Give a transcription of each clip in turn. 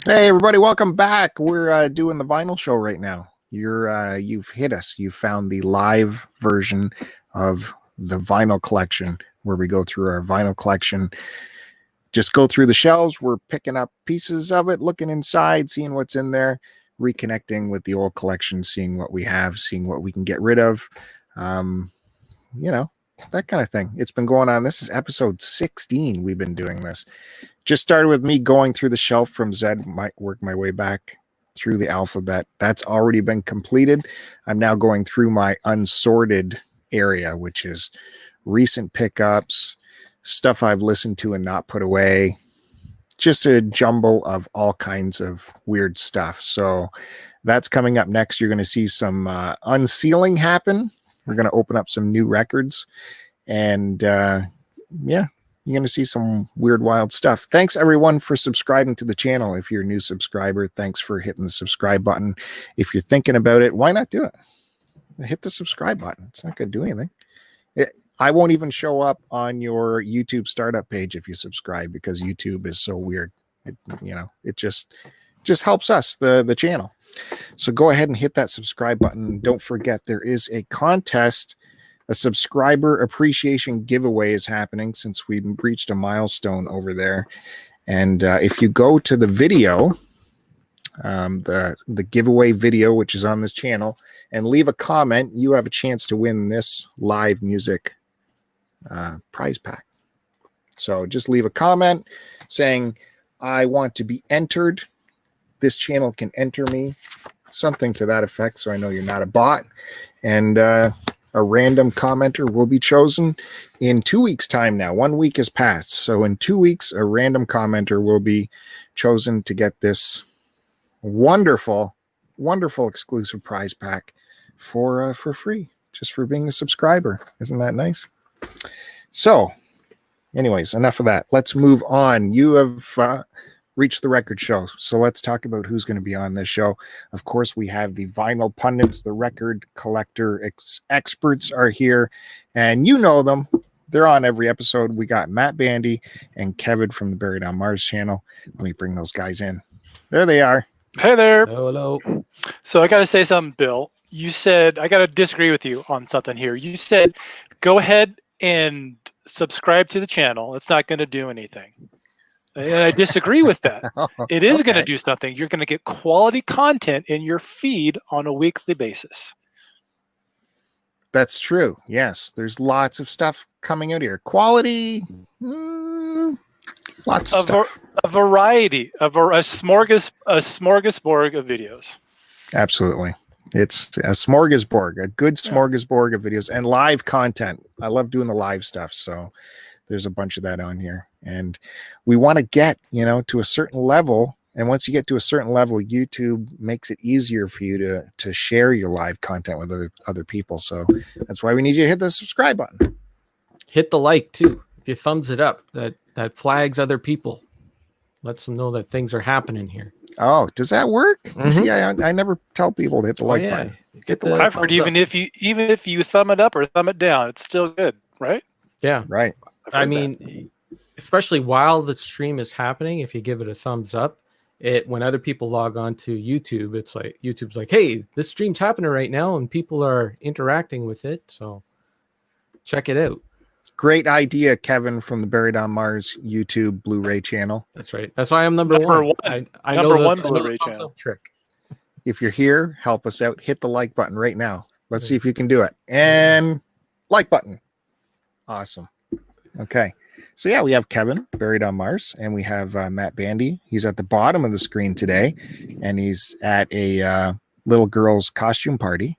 Hey everybody, welcome back. We're doing the vinyl show right now. You've hit us. You found the live version of the vinyl collection where we go through our vinyl collection. Just go through the shelves. We're picking up pieces of it, looking inside, seeing what's in there, reconnecting with the old collection, seeing what we have, seeing what we can get rid of. That kind of thing. It's been going on. This is episode 16. We've been doing this. Just started with me going through the shelf from Z, might work my way back through the alphabet. That's already been completed. I'm now going through my unsorted area, which is recent pickups, stuff I've listened to and not put away, just a jumble of all kinds of weird stuff. So that's coming up next. You're going to see some unsealing happen. We're going to open up some new records and you're going to see some weird, wild stuff. Thanks, everyone, for subscribing to the channel. If you're a new subscriber, thanks for hitting the subscribe button. If you're thinking about it, why not do it? Hit the subscribe button. It's not going to do anything. I won't even show up on your YouTube startup page if you subscribe because YouTube is so weird. It just helps us, the channel. So go ahead and hit that subscribe button. Don't forget there is a contest. A subscriber appreciation giveaway is happening since we've reached a milestone over there. And if you go to the video, the giveaway video, which is on this channel, and leave a comment, you have a chance to win this live music prize pack. So just leave a comment saying, I want to be entered. This channel can enter me, something to that effect. So I know you're not a bot. And a random commenter will be chosen in 2 weeks' time now. 1 week has passed. So in 2 weeks, a random commenter will be chosen to get this wonderful, wonderful exclusive prize pack for free, just for being a subscriber. Isn't that nice? So anyways, enough of that. Let's move on. You have reached the record show. So let's talk about who's going to be on this show. Of course, we have the vinyl pundits, the record collector experts are here, and you know them. They're on every episode. We got Matt Bandy and Kevin from the Buried on Mars channel. Let me bring those guys in. There they are. Hey there. Hello. So I got to say something, Bill. You said, I got to disagree with you on something here. You said, go ahead and subscribe to the channel. It's not going to do anything. And I disagree with that. It is going to do something. You're going to get quality content in your feed on a weekly basis. That's true. Yes, there's lots of stuff coming out here. Quality, lots of stuff. A variety, a smorgasbord of videos. Absolutely. It's a smorgasbord, a good smorgasbord of videos and live content. I love doing the live stuff. So there's a bunch of that on here. And we want to get, to a certain level. And once you get to a certain level, YouTube makes it easier for you to share your live content with other people. So that's why we need you to hit the subscribe button. Hit the like too. If you thumbs it up, that flags other people. Lets them know that things are happening here. Oh, does that work? Mm-hmm. See, I never tell people to hit the like button. Hit the I've heard even if you thumb it up or thumb it down, it's still good, right? Yeah. Right. I mean, especially while the stream is happening, if you give it a thumbs up, when other people log on to YouTube, it's like YouTube's like, hey, this stream's happening right now and people are interacting with it. So check it out. Great idea, Kevin from the Buried on Mars YouTube Blu-ray channel. That's right. That's why I'm number one. I number know one Blu-ray channel trick. If you're here, help us out. Hit the like button right now. Let's see if you can do it. And like button. Awesome. Okay. So yeah, we have Kevin Buried on Mars, and we have Matt Bandy. He's at the bottom of the screen today, and he's at a little girl's costume party.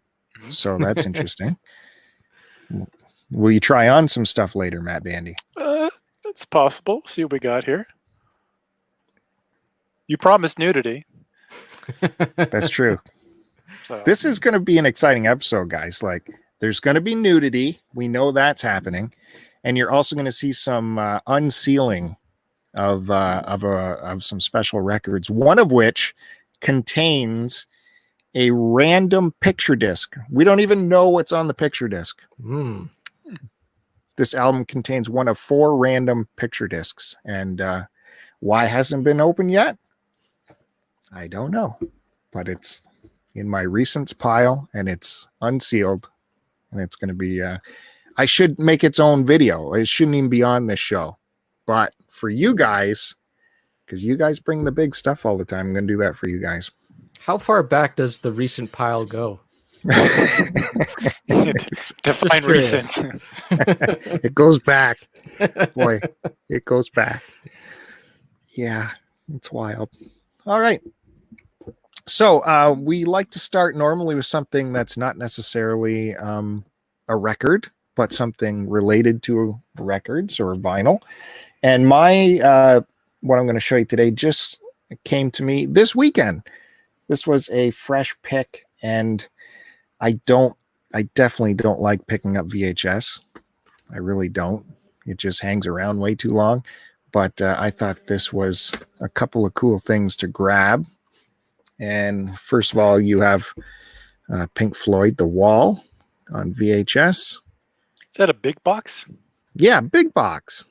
So that's interesting. Will you try on some stuff later, Matt Bandy? It's possible. See what we got here. You promised nudity. That's true. So this is going to be an exciting episode, guys. Like, there's going to be nudity. We know that's happening. And you're also going to see some unsealing of some special records, one of which contains a random picture disc. We don't even know what's on the picture disc. This album contains one of 4 random picture discs. And why hasn't been opened yet? I don't know, but it's in my recents pile and it's unsealed, and it's going to be. I should make its own video. It shouldn't even be on this show, but for you guys, because you guys bring the big stuff all the time, I'm going to do that for you guys. How far back does the recent pile go? Define recent. It goes back. Boy, it goes back. Yeah, it's wild. All right. So we like to start normally with something that's not necessarily a record, but something related to records or vinyl. And my what I'm going to show you today just came to me this weekend. This was a fresh pick, and I definitely don't like picking up VHS. I really don't. It just hangs around way too long. But I thought this was a couple of cool things to grab. And first of all, you have Pink Floyd, The Wall on VHS. Is that a big box? Yeah, big box.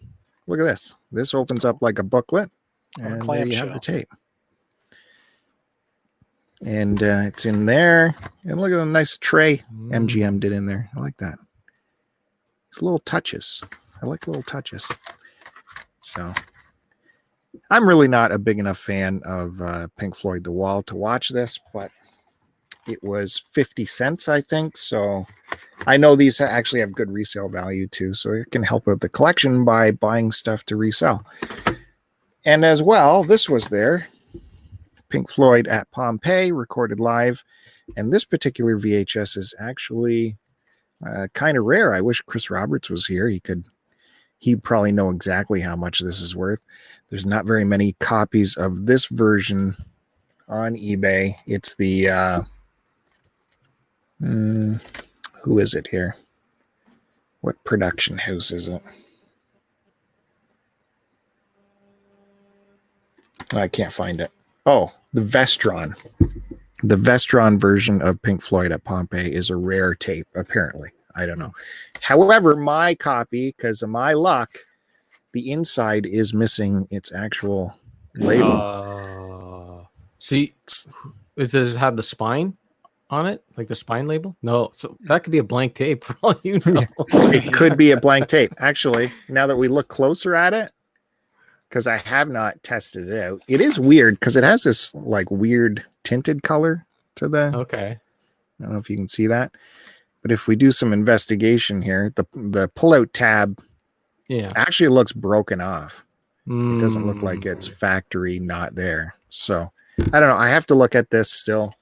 Look at this. This opens up like a booklet. And there you have the tape. And it's in there. And look at the nice tray MGM did in there. I like that. It's little touches. I like little touches. So I'm really not a big enough fan of Pink Floyd The Wall to watch this, but it was 50 cents, I think. So I know these actually have good resale value too. So it can help with the collection by buying stuff to resell. And as well, this was there. Pink Floyd at Pompeii, recorded live. And this particular VHS is actually kind of rare. I wish Chris Roberts was here. He'd probably know exactly how much this is worth. There's not very many copies of this version on eBay. It's the, who is it here? What production house is it? I can't find it. Oh, the Vestron. The Vestron version of Pink Floyd at Pompeii is a rare tape, apparently. I don't know. However, my copy, because of my luck, the inside is missing its actual label. See, does it have the spine on it? Like the spine label? No. So that could be a blank tape for all you know. It could be a blank tape. Actually, now that we look closer at it, because I have not tested it out, it is weird because it has this like weird tinted color to the. Okay. I don't know if you can see that. But if we do some investigation here, the pull-out tab actually looks broken off. It doesn't look like it's factory not there. So I don't know. I have to look at this still.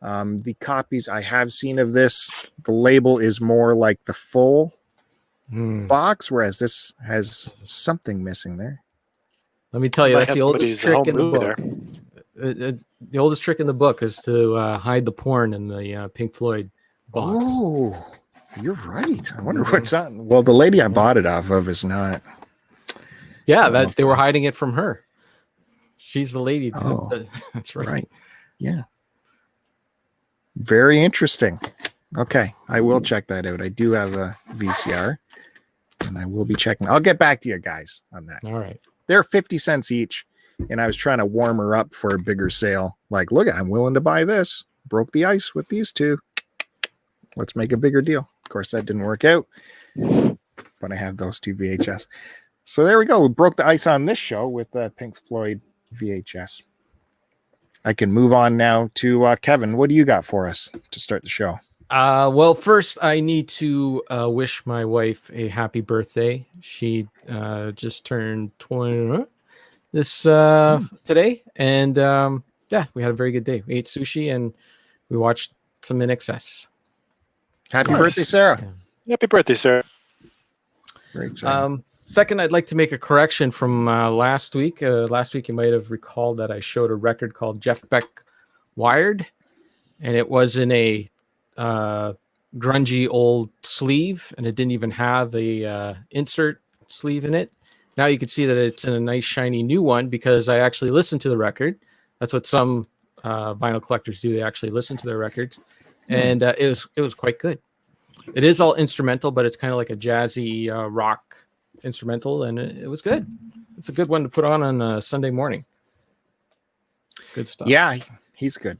The copies I have seen of this, the label is more like the full box, whereas this has something missing there. Let me tell you, that's the oldest trick in the book. The oldest trick in the book is to hide the porn in the Pink Floyd box. Oh, you're right. I wonder what's on. Well, the lady I bought it off of is not. Yeah, that they were hiding it from her. She's the lady. Oh, that's right. Right. Yeah. Very interesting. Okay, I will check that out. I do have a VCR, and I will be checking. I'll get back to you guys on that. All right. They're 50 cents each, and I was trying to warm her up for a bigger sale. Like, look, I'm willing to buy this. Broke the ice with these two. Let's make a bigger deal. Of course, that didn't work out, but I have those two VHS. So there we go. We broke the ice on this show with Pink Floyd VHS. I can move on now to Kevin. What do you got for us to start the show? Well, first, I need to wish my wife a happy birthday. She just turned 20 this today. And yeah, we had a very good day. We ate sushi and we watched some In Excess. Happy birthday, Sarah. Yeah. Happy birthday, Sarah. Very exciting. Second, I'd like to make a correction from last week. Last week, you might have recalled that I showed a record called Jeff Beck Wired, and it was in a grungy old sleeve, and it didn't even have a insert sleeve in it. Now you can see that it's in a nice, shiny new one because I actually listened to the record. That's what some vinyl collectors do. They actually listen to their records, and it was quite good. It is all instrumental, but it's kind of like a jazzy rock instrumental, and it was good. It's a good one to put on a Sunday morning. Good stuff. Yeah, he's good.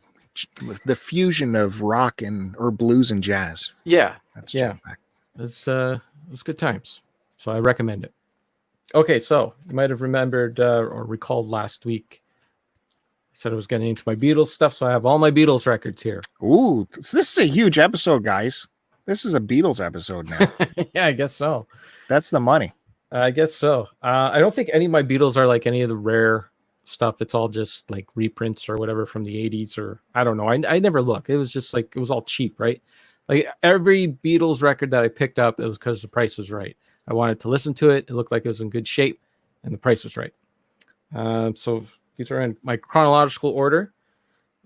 The fusion of rock or blues and jazz. Yeah. That's Yeah. Jeff Beck. It's good times. So I recommend it. Okay, so you might have remembered or recalled last week. I said I was getting into my Beatles stuff, so I have all my Beatles records here. Ooh, so this is a huge episode, guys. This is a Beatles episode now. Yeah, I guess so. That's the money. I guess so. I don't think any of my Beatles are like any of the rare stuff. It's all just like reprints or whatever from the 80s, or I don't know. I never look. It was just like, it was all cheap, right? Like every Beatles record that I picked up, it was because the price was right. I wanted to listen to it. It looked like it was in good shape, and the price was right. So these are in my chronological order.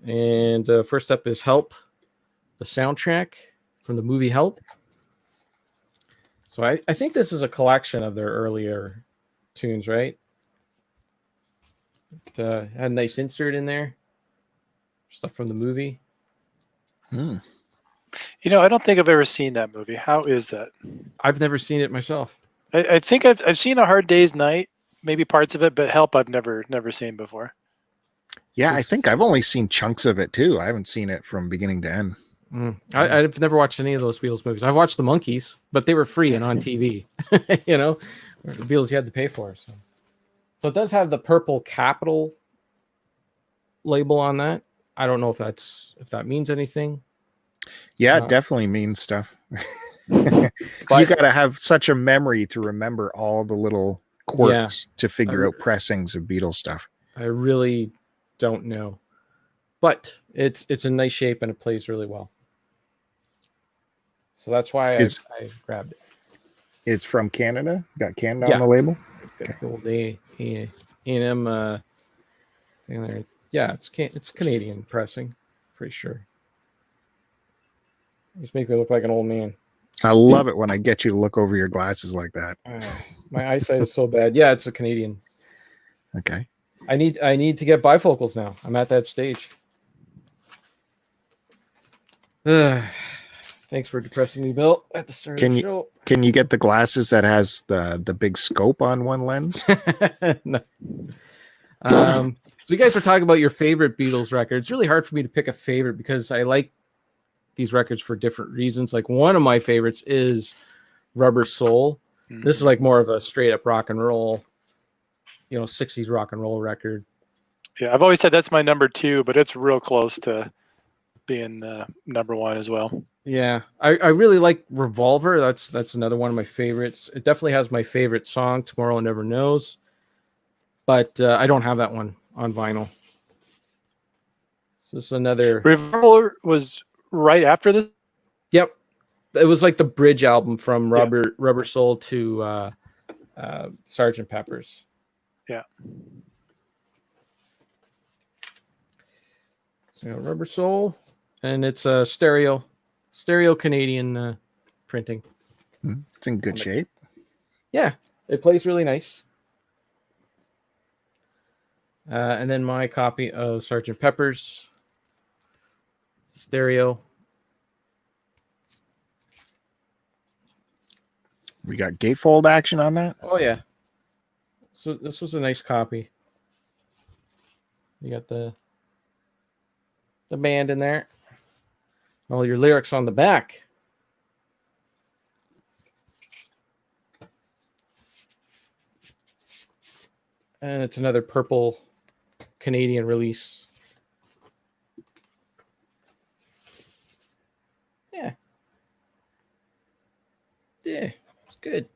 And first up is Help, the soundtrack from the movie Help. So I think this is a collection of their earlier tunes, right? It had a nice insert in there. Stuff from the movie. Hmm. You know, I don't think I've ever seen that movie. How is that? I've never seen it myself. I think I've seen A Hard Day's Night, maybe parts of it, but Help I've never seen before. Yeah, I think I've only seen chunks of it too. I haven't seen it from beginning to end. I've never watched any of those Beatles movies. I've watched the Monkees, but they were free and on TV. You know, the Beatles you had to pay for. So it does have the purple capital label on that. I don't know if that means anything. Yeah, it definitely means stuff. You got to have such a memory to remember all the little quirks to figure out pressings of Beatles stuff. I really don't know, but it's in nice shape and it plays really well. So that's why I grabbed it. It's from Canada. Got Canada on the label. Got the old A&M thing there. Yeah, it's Canadian pressing, pretty sure. Just make me look like an old man. I love it when I get you to look over your glasses like that. My eyesight is so bad. Yeah, it's a Canadian. Okay. I need to get bifocals now. I'm at that stage. Thanks for depressing me, Bill, at the start of the show. Can you get the glasses that has the big scope on one lens? No. So you guys were talking about your favorite Beatles record. It's really hard for me to pick a favorite because I like these records for different reasons. Like one of my favorites is Rubber Soul. Mm-hmm. This is like more of a straight up rock and roll, 60s rock and roll record. Yeah, I've always said that's my number 2, but it's real close to being number 1 as well. Yeah, I really like Revolver. That's another one of my favorites. It definitely has my favorite song, Tomorrow Never Knows. But I don't have that one on vinyl. So this is another... Revolver was right after this? Yep. It was like the bridge album from Rubber Soul to Sgt. Pepper's. Yeah. So Rubber Soul, and it's a stereo Canadian printing. It's in good shape. Yeah, it plays really nice. And then my copy of Sgt. Pepper's stereo. We got gatefold action on that. Oh yeah. So this was a nice copy. You got the band in there. All your lyrics on the back. And it's another purple Canadian release. Yeah. Yeah, it's good.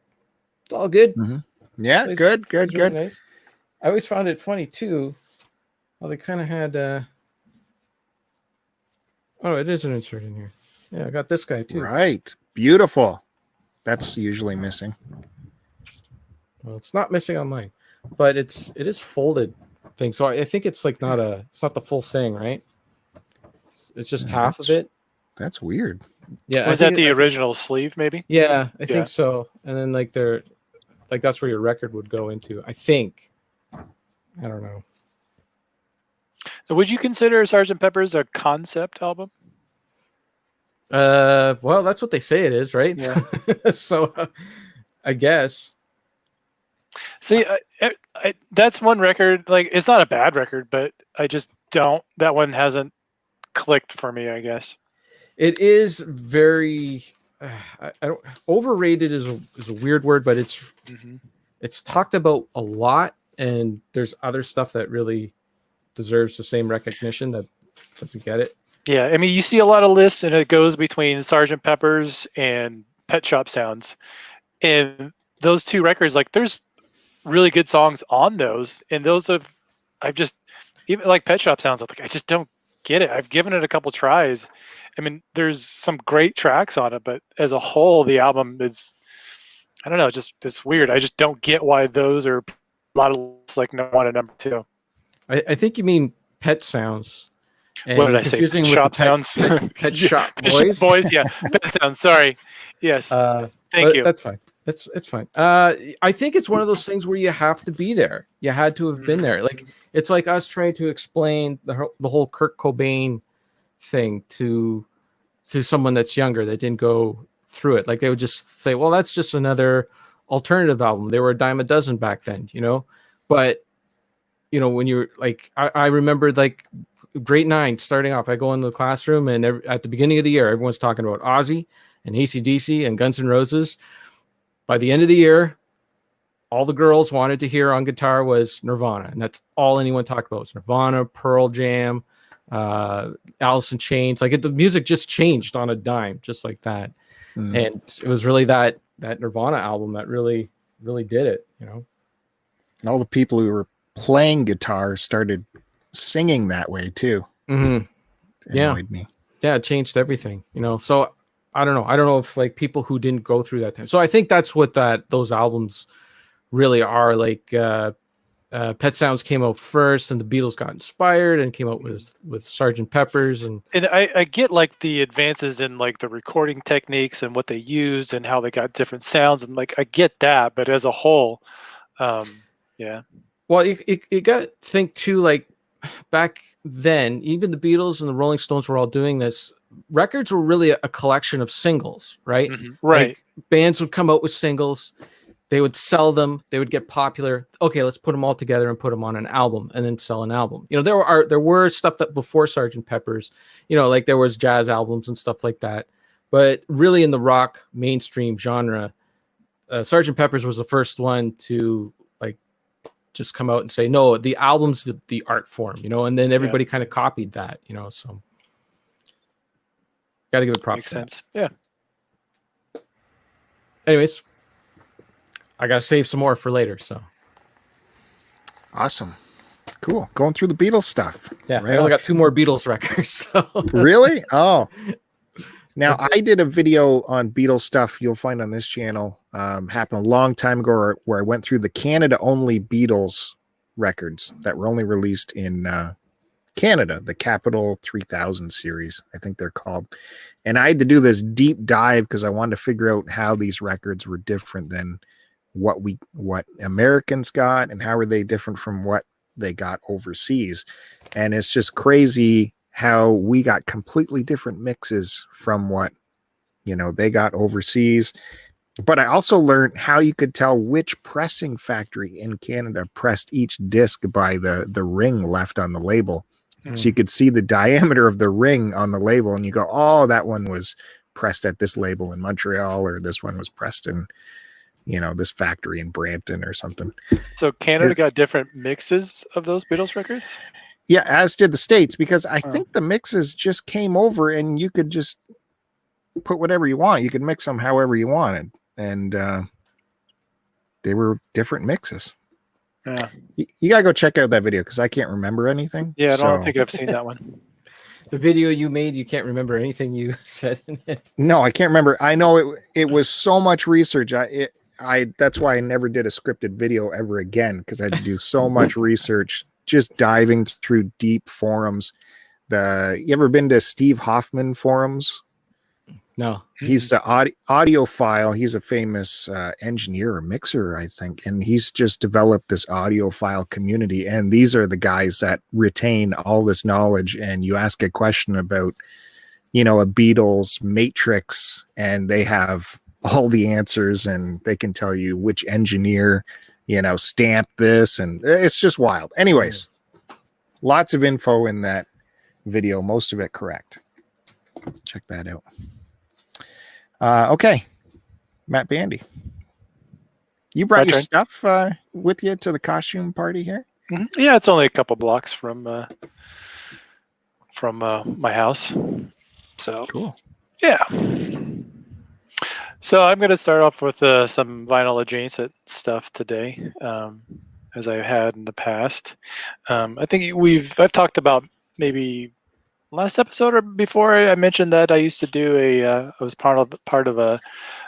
It's all good. Mm-hmm. Yeah, good. Really nice. I always found it funny too. Well, they kind of had oh, it is an insert in here. Yeah, I got this guy too. Right. Beautiful. That's usually missing. Well, it's not missing on mine, but it is folded thing. So I think it's like it's not the full thing, right? It's just half of it. That's weird. Yeah. Was that the original sleeve, maybe? Yeah, I think so. And then that's where your record would go into, I think. I don't know. Would you consider Sgt. Pepper's a concept album? Well, that's what they say it is, right? Yeah. So, I guess. See, that's one record. Like, it's not a bad record, but don't. That one hasn't clicked for me, I guess. It is very. I don't. Overrated is a weird word, but it's talked about a lot, and there's other stuff that really deserves the same recognition that doesn't get it. Yeah, I mean, you see a lot of lists, and it goes between Sgt. Pepper's and Pet Shop Sounds, and those two records, like, there's really good songs on those, and I've just, even like Pet Shop Sounds, like, I just don't get it. I've given it a couple tries. I mean, there's some great tracks on it, but as a whole, the album is, I don't know, just it's weird. I just don't get why those are a lot of lists, like number one and number two. I think you mean Pet Sounds. And What did I say? Pet Shop Sounds? Pet Shop Pet Boys. Shop Boys, yeah. Pet Sounds, sorry. Yes. Thank you. That's fine. It's fine. I think it's one of those things where you have to be there. You had to have been there. Like, it's like us trying to explain the whole Kurt Cobain thing to someone that's younger that didn't go through it. Like, they would just say, well, that's just another alternative album. They were a dime a dozen back then, you know? But, you know, when you're like, I remember, like, grade 9 starting off, I go into the classroom, and at the beginning of the year, everyone's talking about Ozzy and AC/DC and Guns N' Roses. By the end of the year, all the girls wanted to hear on guitar was Nirvana, and that's all anyone talked about was Nirvana, Pearl Jam, Alice in Chains. Like, the music just changed on a dime, just like that. And it was really that Nirvana album that really, really did it, you know? And all the people who were playing guitar started singing that way too. Mm-hmm. Annoyed me. Yeah, it changed everything, you know? So I don't know if, like, people who didn't go through that time. So I think that's what those albums really are. Like, Pet Sounds came out first, and the Beatles got inspired and came out with Sgt. Pepper's, and I get, like, the advances in, like, the recording techniques and what they used and how they got different sounds, and, like, I get that, but as a whole, yeah. Well, you got to think too, like, back then, even the Beatles and the Rolling Stones were all doing this. Records were really a collection of singles, right? Right. Like, bands would come out with singles, they would sell them, they would get popular. Okay, let's put them all together and put them on an album, and then sell an album. You know, there were stuff that before Sgt. Pepper's, you know, like there was jazz albums and stuff like that. But really, in the rock mainstream genre, Sgt. Pepper's was the first one to, like, just come out and say, no, the album's the art form, you know, and then everybody kind of copied that, you know, so got to give it props. Makes sense. Yeah. Anyways, I got to save some more for later, so. Awesome. Cool. Going through the Beatles stuff. Yeah, right. I only got 2 more Beatles records. So. Really? Oh. Now, I did a video on Beatles stuff you'll find on this channel. Happened a long time ago, where I went through the Canada-only Beatles records that were only released in Canada, the Capitol 3000 series, I think they're called. And I had to do this deep dive because I wanted to figure out how these records were different than what Americans got, and how are they different from what they got overseas. And it's just crazy how we got completely different mixes from what, you know, they got overseas. But I also learned how you could tell which pressing factory in Canada pressed each disc by the ring left on the label. So you could see the diameter of the ring on the label, and you go, oh, that one was pressed at this label in Montreal, or this one was pressed in, you know, this factory in Brampton or something. So Canada got different mixes of those Beatles records? Yeah, as did the States, because I think the mixes just came over, and you could just put whatever you want. You could mix them however you wanted. And they were different mixes. Yeah. You gotta go check out that video because I can't remember anything. Yeah, I don't think I've seen that one. The video you made, you can't remember anything you said in it. No, I can't remember. I know it was so much research. That's why I never did a scripted video ever again, because I had to do so much research, just diving through deep forums. You ever been to Steve Hoffman forums? No. He's the audiophile. He's a famous engineer or mixer, I think. And he's just developed this audiophile community. And these are the guys that retain all this knowledge. And you ask a question about, you know, a Beatles matrix, and they have all the answers, and they can tell you which engineer, you know, stamped this. And it's just wild. Anyways, Lots of info in that video, most of it correct. Check that out. Okay, Matt Bandy. You brought your stuff with you to the costume party here? Mm-hmm. Yeah, it's only a couple blocks from my house. So cool. Yeah. So I'm going to start off with some vinyl adjacent stuff today, as I had in the past. I think I've talked about maybe last episode or before I mentioned that I used to do I was part of a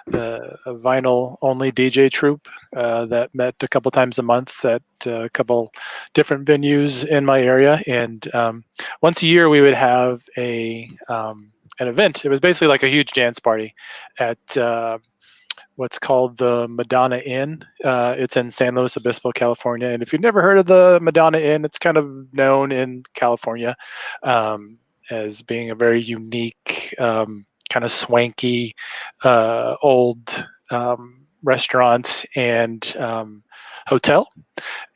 vinyl only DJ troupe that met a couple times a month at a couple different venues in my area, and once a year we would have an event. It was basically like a huge dance party at what's called the Madonna Inn. It's in San Luis Obispo, California, and if you've never heard of the Madonna Inn, it's kind of known in California as being a very unique, kind of swanky, old restaurant and hotel.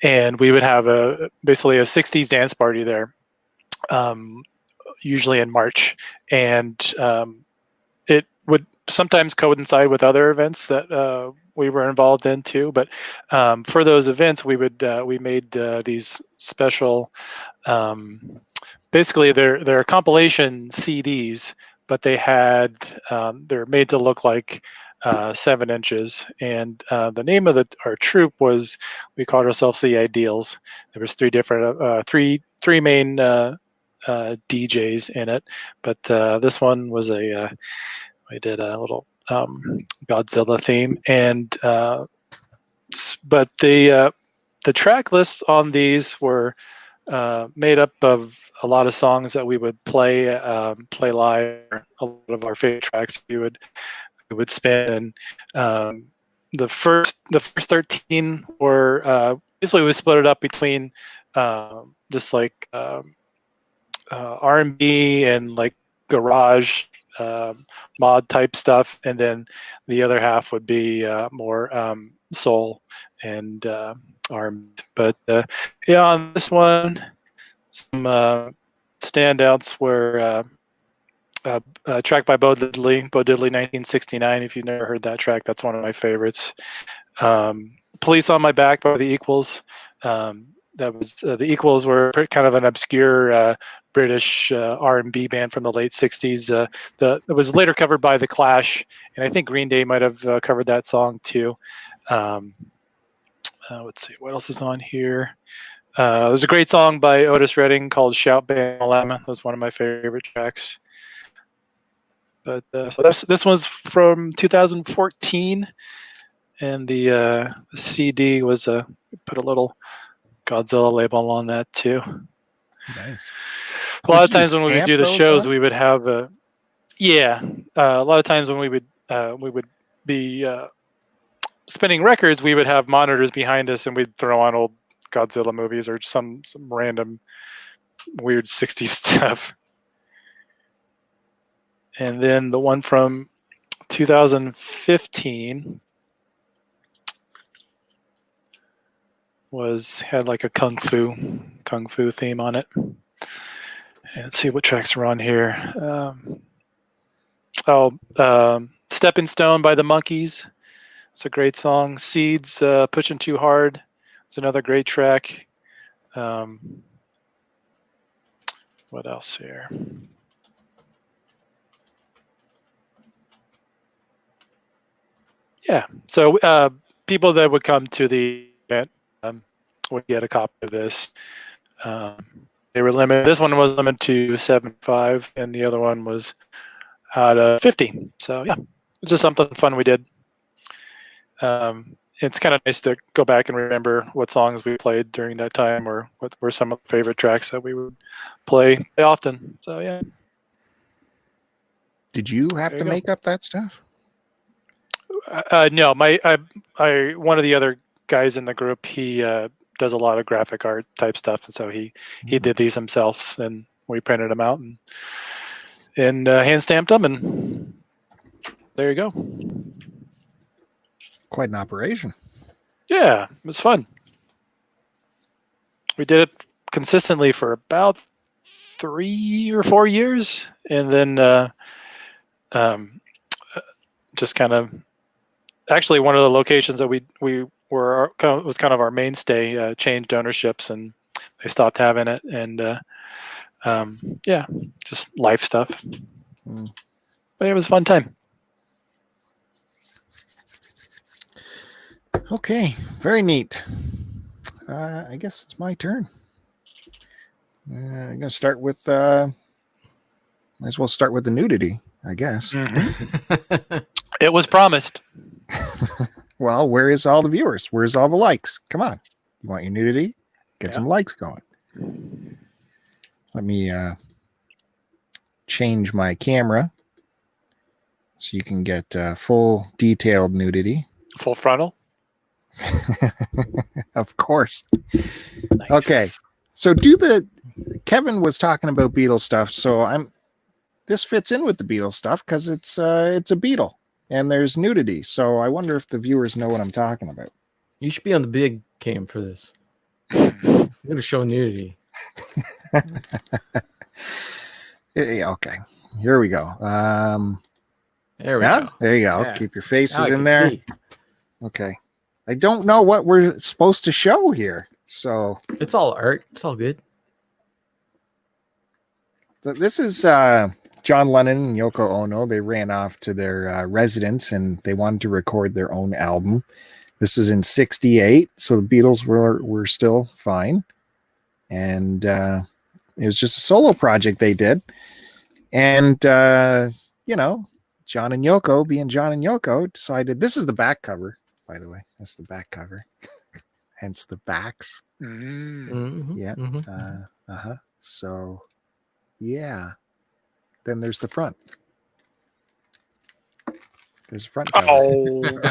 And we would have basically a 60s dance party there, usually in March. And it would sometimes coincide with other events that we were involved in too. But for those events, we made these special, basically they're compilation CDs, but they're made to look like 7 inches. And the name of our troupe was, we called ourselves the Ideals. There was three main DJs in it, but this one was we did a little Godzilla theme, and but the track lists on these were made up of a lot of songs that we would play live. A lot of our favorite tracks we would spin, and the first 13 were basically we split it up between just like R&B and like garage mod type stuff, and then the other half would be more soul and R&B. But yeah, on this one, some standouts were a track by Bo Diddley 1969. If you've never heard that track, that's one of my favorites. Police on My Back by the Equals. That was the Equals were kind of an obscure British R&B band from the late 60s. It was later covered by The Clash, and I think Green Day might have covered that song too. Let's see, what else is on here? There's a great song by Otis Redding called Shout Bam. That's one of my favorite tracks. But so this one's from 2014, and the CD was put a little Godzilla label on that too. Nice. A lot of times when we would do the shows, we would have a lot of times when we would be spinning records, we would have monitors behind us, and we'd throw on old Godzilla movies or some random weird 60s stuff. And then the one from 2015 had like a kung fu theme on it. And let's see what tracks are on here. Stepping Stone by the Monkees. It's a great song. Seeds, Pushing Too Hard. It's another great track. What else here? Yeah. So people that would come to the event would get a copy of this. They were limited. This one was limited to 75, and the other one was out of 50. So yeah, it's just something fun we did. It's kind of nice to go back and remember what songs we played during that time, or what were some of the favorite tracks that we would play often. So yeah. Did you have to make up that stuff? No, one of the other guys in the group, he does a lot of graphic art type stuff, and so he did these himself, and we printed them out and hand stamped them, and there you go. Quite an operation. Yeah, it was fun. We did it a consistently for about 3 or 4 years, and then just kind of actually one of the locations that we were was kind of our mainstay changed ownerships, and they stopped having it, and yeah, just life stuff. But it was a fun time. Okay, very neat. I guess it's my turn. I'm gonna start with. Might as well start with the nudity, I guess. It was promised. Well, where is all the viewers? Where's all the likes? Come on, you want your nudity? Get some likes going. Let me change my camera so you can get full detailed nudity. Full frontal. Of course. Nice. Okay. So Kevin was talking about Beatles stuff, so this fits in with the Beatles stuff because it's a Beatle and there's nudity. So I wonder if the viewers know what I'm talking about. You should be on the big cam for this. I'm gonna show nudity. Okay. Here we go. There we go. There you go. Yeah. Keep your faces Now I in can there. see. Okay. I don't know what we're supposed to show here. So It's all art. It's all good. this is John Lennon and Yoko Ono. They ran off to their residence and they wanted to record their own album. This is in '68, so the Beatles were still fine. And it was just a solo project they did. And, John and Yoko, being John and Yoko, decided this is the back cover, by the way. That's the back cover. Hence the backs. Mm-hmm. Yeah. Mm-hmm. So, yeah. Then there's the front. There's the front cover.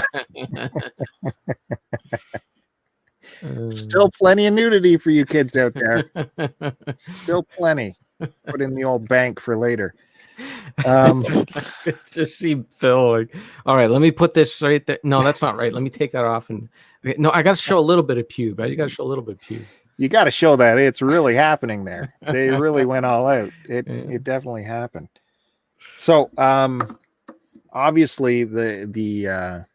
Still plenty of nudity for you kids out there. Still plenty. Put in the old bank for later. Just see Phil like, all right, let me put this right there. No, that's not right. Let me take that off. And no, I got to show a little bit of pube. You got to show a little bit of pube. You got to show that it's really happening there. They really went all out. It definitely happened. So, obviously the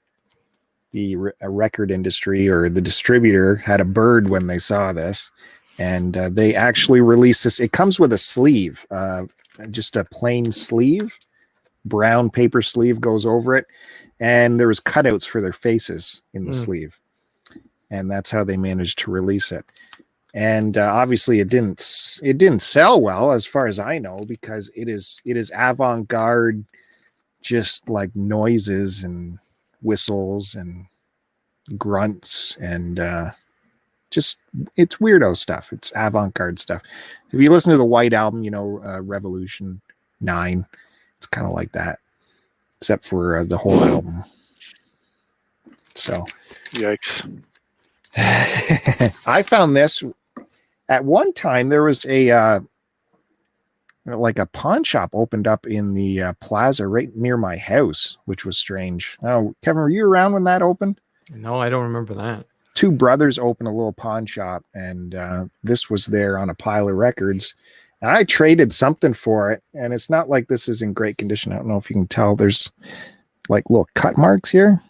record industry or the distributor had a bird when they saw this, and they actually released this. It comes with a sleeve, just a plain sleeve, brown paper sleeve goes over it, and there was cutouts for their faces in the sleeve, and that's how they managed to release it. And obviously it didn't sell well, as far as I know, because it is avant-garde, just like noises and whistles and grunts and just it's weirdo stuff. It's avant-garde stuff. If you listen to the White Album, Revolution 9, it's kind of like that, except for the whole album. So Yikes. I found this at one time. There was a like a pawn shop opened up in the plaza right near my house, which was strange. Oh, Kevin, were you around when that opened? No, I don't remember that. Two brothers opened a little pawn shop, and this was there on a pile of records. And I traded something for it, and it's not like this is in great condition. I don't know if you can tell. There's like little cut marks here.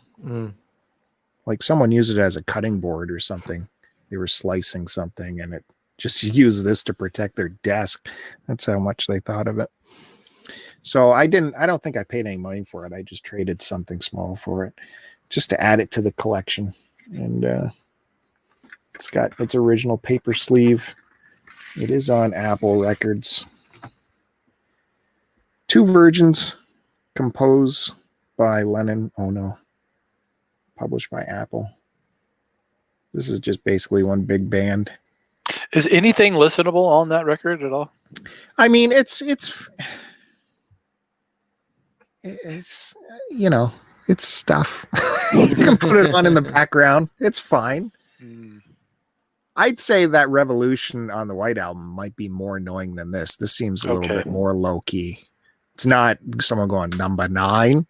Like someone used it as a cutting board or something. They were slicing something, and it just used this to protect their desk. That's how much they thought of it. So I don't think I paid any money for it. I just traded something small for it just to add it to the collection. And it's got its original paper sleeve. It is on Apple Records. 2 versions composed by Lennon Ono, published by Apple. This is just basically one big band. Is anything listenable on that record at all? I mean, it's it's stuff. You can put it on in the background. It's fine. I'd say that Revolution on the White Album might be more annoying than this. This seems a little bit more low key. It's not someone going number 9.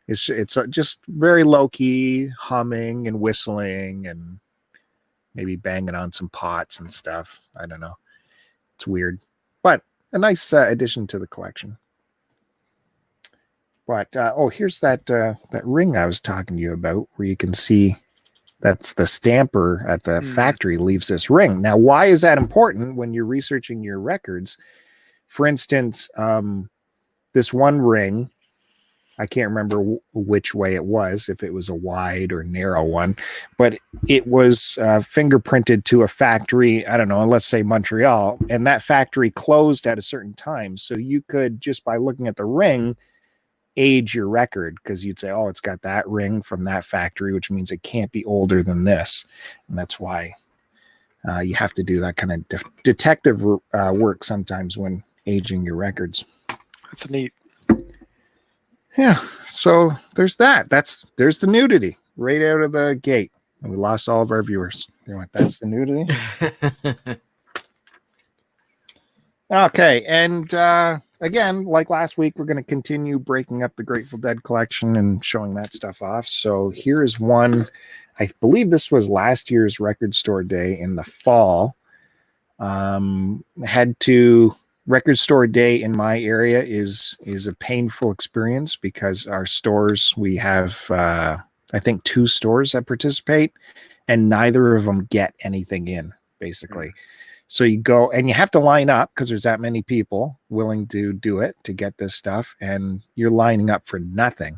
It's just very low key humming and whistling and maybe banging on some pots and stuff. I don't know. It's weird, but a nice addition to the collection. But here's that ring I was talking to you about, where you can see that's the stamper at the factory leaves this ring. Now, why is that important when you're researching your records? For instance, this one ring, I can't remember which way it was, if it was a wide or narrow one, but it was fingerprinted to a factory, I don't know, let's say Montreal, and that factory closed at a certain time. So you could, just by looking at the ring, age your record, because you'd say, oh, it's got that ring from that factory, which means it can't be older than this. And that's why you have to do that kind of detective work sometimes when aging your records. That's neat. Yeah, so there's that. There's the nudity right out of the gate, and we lost all of our viewers. They went, that's the nudity. Okay, and again, like last week, we're going to continue breaking up the Grateful Dead collection and showing that stuff off. So here is one. I believe this was last year's record store day in the fall. Record store day in my area is a painful experience, because our stores, we have I think 2 stores that participate, and neither of them get anything in, basically. So you go and you have to line up, because there's that many people willing to do it to get this stuff, and you're lining up for nothing.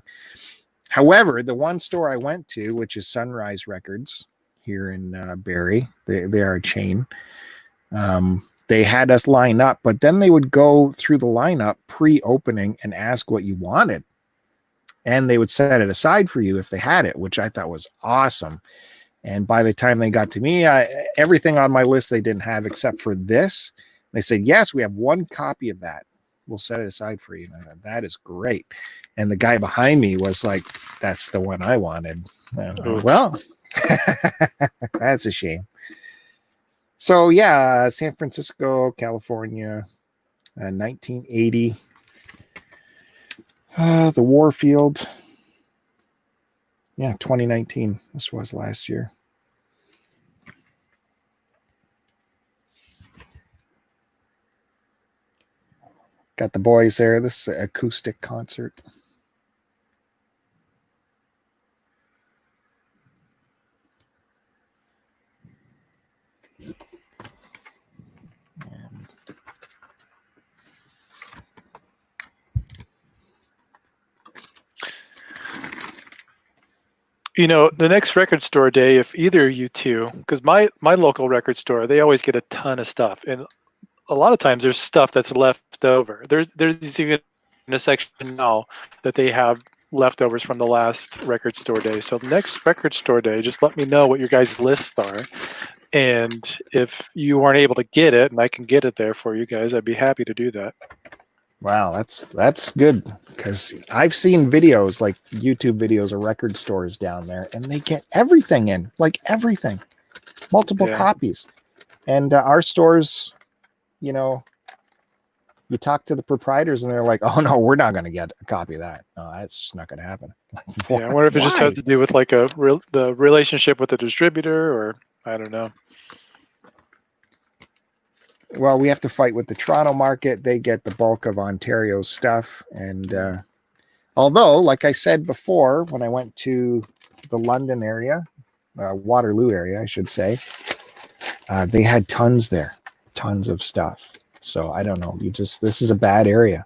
However, the one store I went to, which is Sunrise Records here in Barrie, they are a chain. They had us line up, but then they would go through the lineup pre-opening and ask what you wanted. And they would set it aside for you if they had it, which I thought was awesome. And by the time they got to me, everything on my list they didn't have except for this. They said, yes, we have 1 copy of that. We'll set it aside for you. And I thought, that is great. And the guy behind me was like, that's the one I wanted. Well, that's a shame. So yeah, San Francisco, California, 1980. The Warfield. Yeah, 2019. This was last year. Got the boys there. This is an acoustic concert. You know, the next record store day, if either of you two, because my local record store, they always get a ton of stuff, and a lot of times there's stuff that's left over. There's even a section now that they have leftovers from the last record store day. So next record store day, just let me know what your guys' lists are, and if you weren't able to get it, and I can get it there for you guys, I'd be happy to do that. Wow, that's good, because I've seen videos, like YouTube videos of record stores down there, and they get everything in, like everything, multiple copies. And our stores, you know, you talk to the proprietors and they're like, oh no, we're not going to get a copy of that. No, that's just not going to happen. Yeah, I wonder if it just has to do with like the relationship with the distributor, or I don't know. Well, we have to fight with the Toronto market. They get the bulk of Ontario's stuff. And although, like I said before, when I went to the London area, Waterloo area, I should say, they had tons there, tons of stuff. So I don't know. This is a bad area.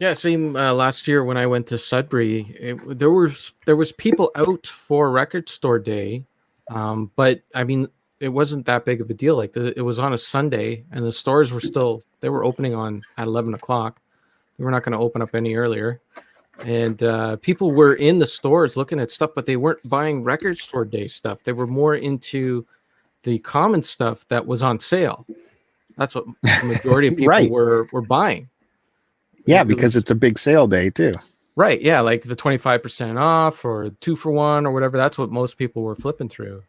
Yeah, same last year when I went to Sudbury, there was people out for record store day, but I mean, it wasn't that big of a deal. Like it was on a Sunday, and the stores they were opening at 11 o'clock. They were not going to open up any earlier, and people were in the stores looking at stuff, but they weren't buying record store day stuff. They were more into the common stuff that was on sale. That's what the majority of people were buying. Yeah, because it's a big sale day too. Right. Yeah, like the 25% off or 2 for 1 or whatever. That's what most people were flipping through.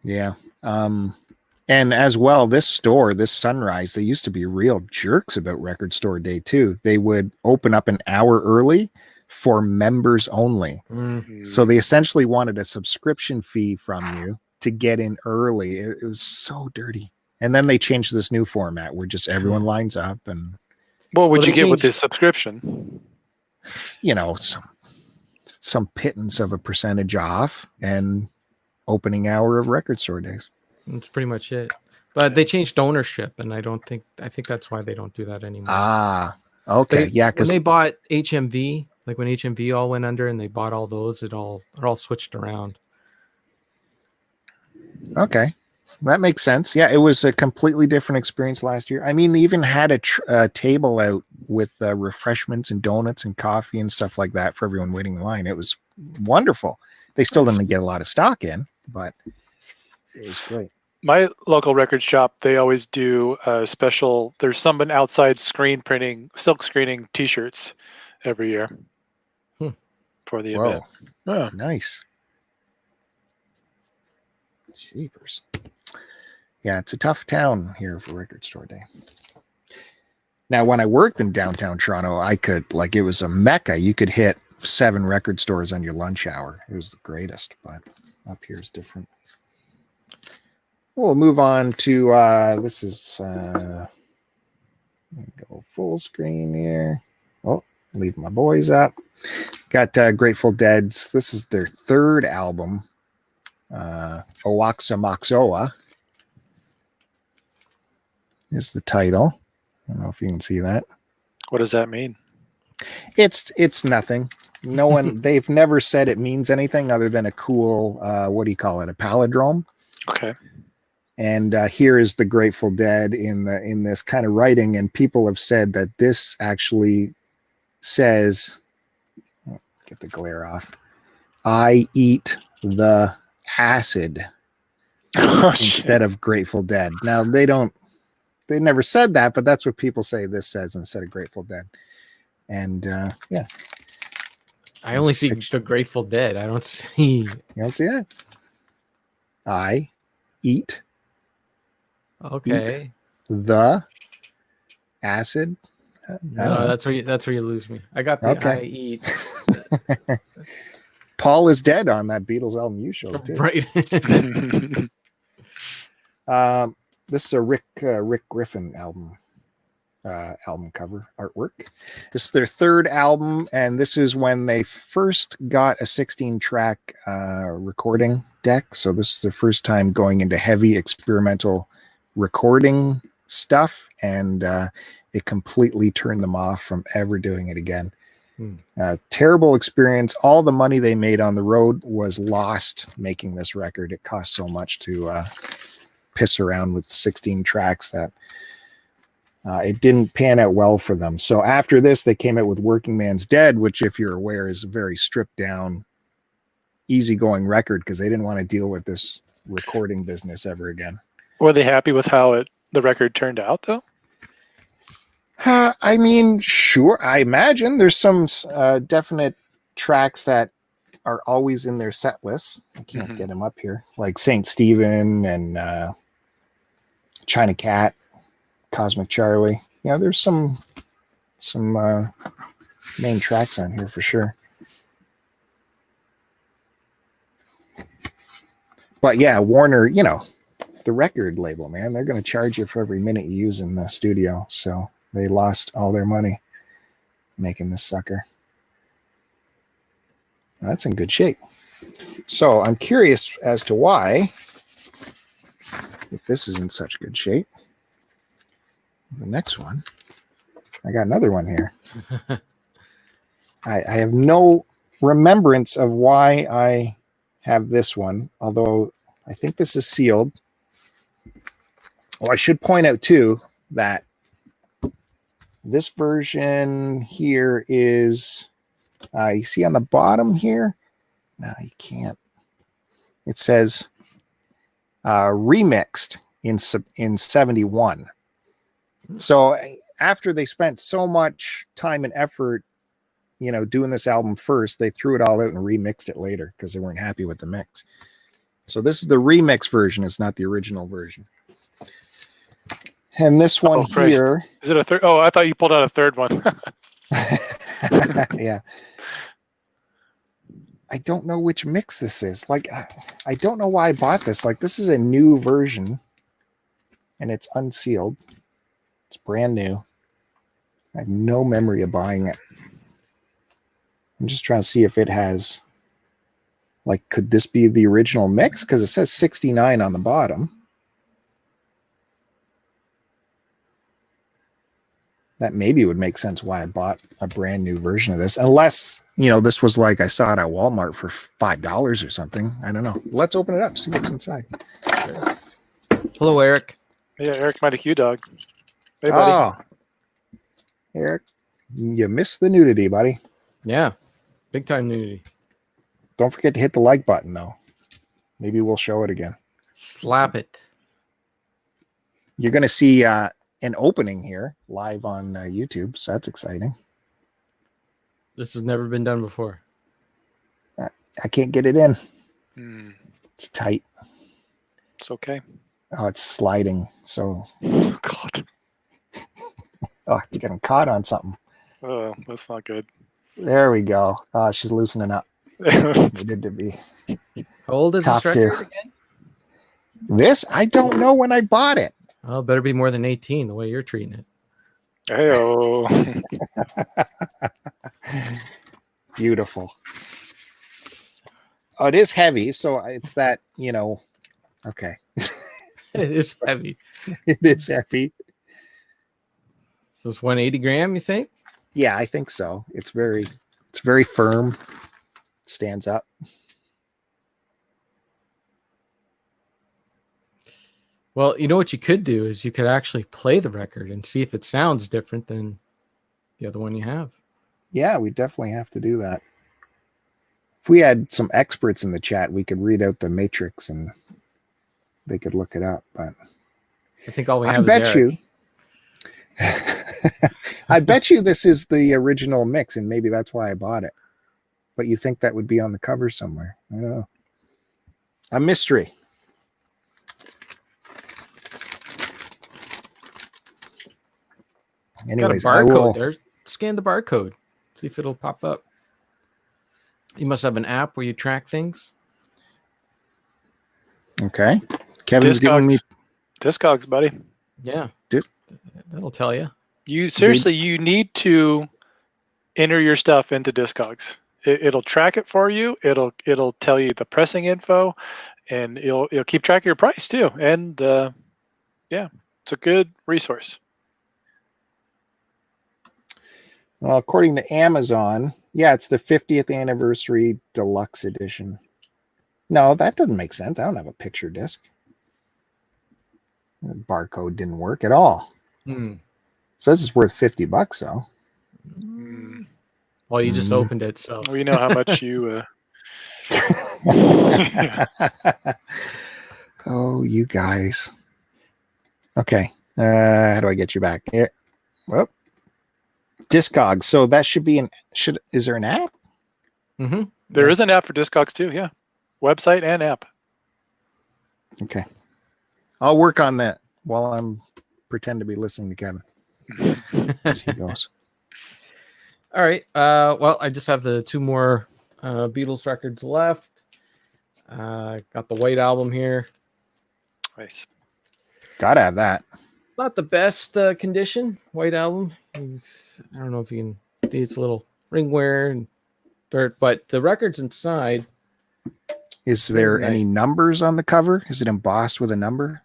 Yeah. And as well, this Sunrise, they used to be real jerks about record store day too. They would open up an hour early for members only. So they essentially wanted a subscription fee from you to get in early. It was so dirty. And then they changed this new format where just everyone lines up and What would Well, you they get with changed- this subscription? some pittance of a percentage off and opening hour of record store days. That's pretty much it. But they changed ownership, and I think that's why they don't do that anymore. Ah, okay. Yeah, when because they bought HMV, like when HMV all went under and they bought all those, it all switched around. okay. That makes sense. Yeah, it was a completely different experience last year. I mean, they even had a table out with refreshments and donuts and coffee and stuff like that for everyone waiting in line. It was wonderful. They still didn't get a lot of stock in, but it was great. My local record shop, they always do a special. There's someone outside silk screening T-shirts every year for the event. Whoa, nice. Jeepers. Yeah, it's a tough town here for record store day. Now, when I worked in downtown Toronto, I could, like, it was a mecca. You could hit 7 record stores on your lunch hour. It was the greatest, but up here is different. We'll move on to, this is, go full screen here. Oh, leave my boys up. Got Grateful Dead's, this is their 3rd album, Owaxamoxoa is the title. I don't know if you can see that. What does that mean? It's nothing. No one, they've never said it means anything other than a cool, what do you call it? A palindrome. Okay. And here is the Grateful Dead in this kind of writing, and people have said that this actually says, get the glare off, I eat the acid instead of Grateful Dead. Now they never said that, but that's what people say this says instead of Grateful Dead. And yeah. I only see the Grateful Dead. I don't see. You don't see that? I eat. Okay. The acid. No, that's where you lose me. I got the Okay. I eat. Paul is dead on that Beatles album you showed too. Right. This is a Rick Griffin album cover artwork. This is their 3rd album, and this is when they first got a 16-track recording deck. So this is the first time going into heavy experimental recording stuff, and it completely turned them off from ever doing it again. Terrible experience. All the money they made on the road was lost making this record. It cost so much to piss around with 16 tracks that it didn't pan out well for them. So after this, they came out with Working Man's Dead, which, if you're aware, is a very stripped down, easygoing record because they didn't want to deal with this recording business ever again. Were they happy with how the record turned out, though? I mean, sure. I imagine there's some definite tracks that are always in their set lists. I can't get them up here, like Saint Stephen and China Cat, Cosmic Charlie. Yeah, there's some main tracks on here for sure. But yeah, Warner, the record label, man, they're going to charge you for every minute you use in the studio. So they lost all their money making this sucker. That's in good shape. So I'm curious as to why, if this is in such good shape, the next one, I got another one here. I have no remembrance of why I have this one, although I think this is sealed. Well, I should point out too that this version here is, you see on the bottom here? No, you can't. It says remixed in 71. So after they spent so much time and effort, doing this album first, they threw it all out and remixed it later because they weren't happy with the mix. So this is the remix version. It's not the original version. And this one here. Is it a third? Oh, I thought you pulled out a third one. Yeah. I don't know which mix this is. Like, I don't know why I bought this. Like, this is a new version, and it's unsealed. It's brand new. I have no memory of buying it. I'm just trying to see if it has, like, could this be the original mix? Because it says 69 on the bottom. That maybe would make sense why I bought a brand new version of this. Unless, this was like I saw it at Walmart for $5 or something. I don't know. Let's open it up, see what's inside. Sure. Hello, Eric. Yeah, Eric might a Q dog. Hey, buddy. Oh, Eric, you missed the nudity, buddy. Yeah, big time nudity. Don't forget to hit the like button, though. Maybe we'll show it again. Slap it. You're going to see an opening here live on YouTube, so that's exciting. This has never been done before. I can't get it in. It's tight. It's okay. Oh, it's sliding. So, Oh, God. oh, it's getting caught on something. Oh, that's not good. There we go. Oh, she's loosening up. Needed to be. How old is Top this two. record again? This, I don't know when I bought it. Oh, better be more than 18 the way you're treating it. Hey-oh. Beautiful. Oh, it is heavy, so it's that, okay. It is heavy. It is heavy. So it's 180 gram, you think? Yeah, I think so. It's very firm. It stands up. Well, you know what you could do is you could actually play the record and see if it sounds different than the other one you have. Yeah, we definitely have to do that. If we had some experts in the chat, we could read out the matrix and they could look it up. But I think all we have I is bet Eric. you. I bet you this is the original mix, and maybe that's why I bought it. But you think that would be on the cover somewhere? I don't know. A mystery. Anyways, got a I barcode will. there. Scan the barcode. See if it'll pop up. You must have an app where you track things. Okay. Kevin's giving me Discogs, buddy. Yeah. Dis- That'll tell you. You need to enter your stuff into Discogs. It'll track it for you. It'll tell you the pressing info, and it'll keep track of your price too. And yeah, it's a good resource. Well, according to Amazon, yeah, it's the 50th anniversary deluxe edition. No, that doesn't make sense. I don't have a picture disc. The barcode didn't work at all. Says it's worth $50 though. Well, you just opened it, so We know how much you. Oh, you guys. Okay. How do I get you back? Here. Whoop. Discogs. So that should be is there an app? There is an app for Discogs too. Yeah, website and app. Okay. I'll work on that while I'm pretend to be listening to Kevin as he goes. All right. Well, I just have the two more Beatles records left. Got the White Album here. Nice. Gotta have that. Not the best condition. White Album. I don't know if you can see, it's a little ring wear and dirt, but the record's inside. Is there any numbers on the cover? Is it embossed with a number?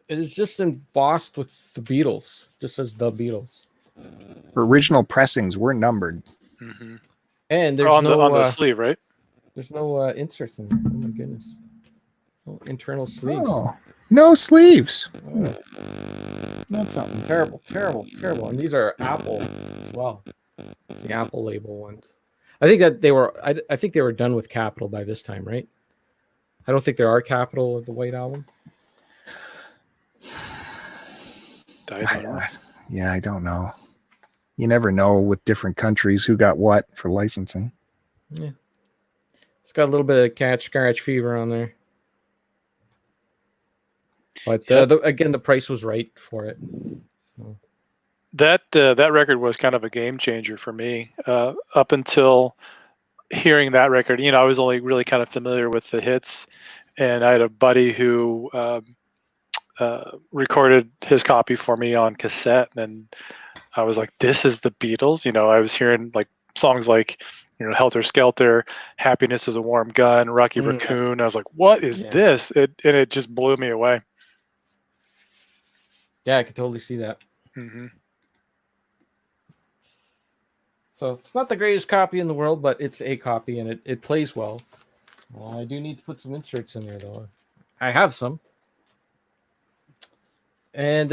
It is just embossed with the Beatles. Just says the Beatles. Original pressings were numbered. And there's on no the sleeve, right? There's no inserts in there. Oh my goodness. No internal sleeves. Oh, no sleeves. That's something terrible. And these are Apple as well. The Apple label ones. I think that they were. I think they were done with Capitol by this time, right? I don't think there are Capitol of the White Album. I don't know. You never know with different countries who got what for licensing. Yeah, it's got a little bit of Cat Scratch Fever on there, but again, the price was right for it. So. That record was kind of a game changer for me. Up until hearing that record, I was only really kind of familiar with the hits, and I had a buddy who recorded his copy for me on cassette, and I was like, "This is the Beatles." I was hearing like songs like, "Helter Skelter," "Happiness Is a Warm Gun," "Rocky Raccoon." I was like, "What is this?" It just blew me away. Yeah, I can totally see that. Mm-hmm. So it's not the greatest copy in the world, but it's a copy, and it plays well. I do need to put some inserts in there, though. I have some. And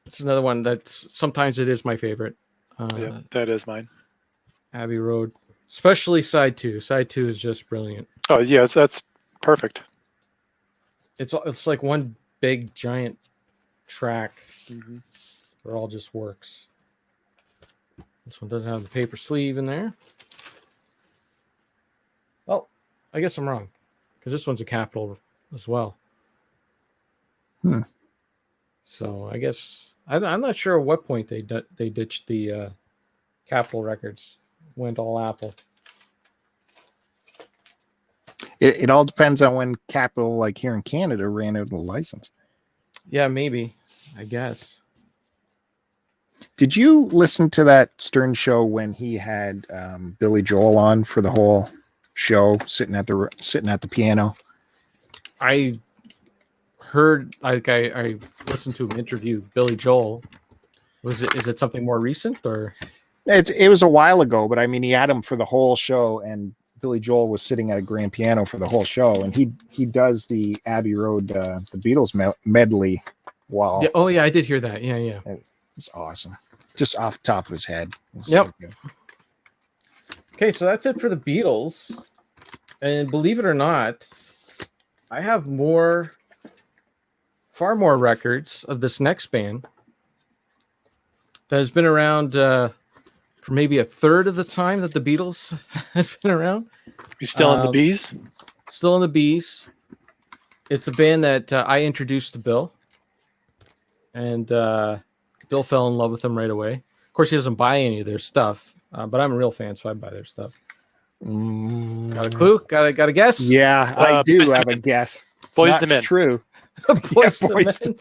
it's another one that's sometimes it is my favorite. Yeah, that is mine. Abbey Road, especially side 2. Side 2 is just brilliant. Oh yeah, that's perfect. It's like one big giant track. Mm-hmm. Where it all just works. This one doesn't have the paper sleeve in there. Oh, I guess I'm wrong, because this one's a capital as well. So I guess I'm not sure at what point they ditched the Capitol records, went all Apple. It all depends on when Capitol, like here in Canada, ran out of the license. Yeah, maybe. I guess. Did you listen to that Stern show when he had Billy Joel on for the whole show, sitting at the piano? I heard, like, I listened to him interview Billy Joel. Is it something more recent, or? It was a while ago, but I mean, he had him for the whole show, and Billy Joel was sitting at a grand piano for the whole show, and he does the Abbey Road, the Beatles medley. Wow! Yeah, oh yeah, I did hear that. Yeah. It's awesome. Just off the top of his head. Yep. So okay, so that's it for the Beatles. And believe it or not, I have far more records of this next band that has been around for maybe a third of the time that the Beatles has been around. You still in the bees? Still in the bees. It's a band that I introduced to Bill. And Bill fell in love with them right away. Of course, he doesn't buy any of their stuff, but I'm a real fan, so I buy their stuff. Got a clue? Got a guess? Yeah, I do have a guess. It's Boys not to Men. True. Boys to Men.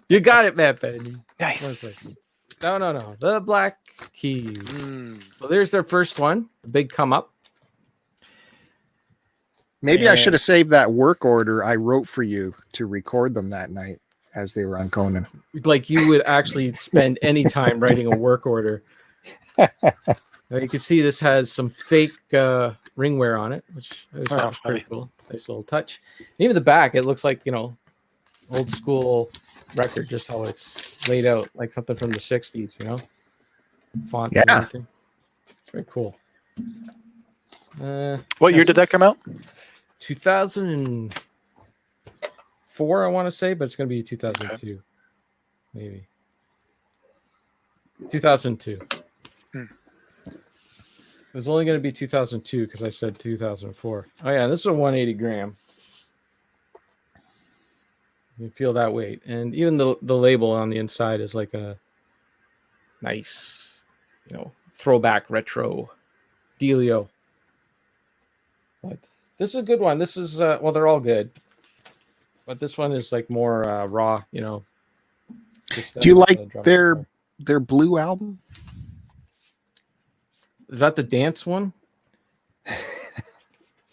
You got it, Matt Bandy. Nice. No. The Black Keys. So there's their first one. The big come up. Maybe I should have saved that work order I wrote for you to record them that night as they were on Conan. Like you would actually spend any time writing a work order. Now you can see this has some fake ringwear on it, which is pretty cool. Nice little touch. And even the back, it looks like, old school record, just how it's laid out, like something from the 60s, Font. Yeah. And everything. It's very cool. What year did that come out? 2004, I want to say, but it's going to be 2002. Maybe. 2002. It was only going to be 2002 because I said 2004. Oh, yeah, this is a 180 gram. You can feel that weight. And even the label on the inside is like a nice, throwback retro dealio. But this is a good one. This is, well, they're all good. But this one is like more raw, Do you like their Blue album? Is that the dance one?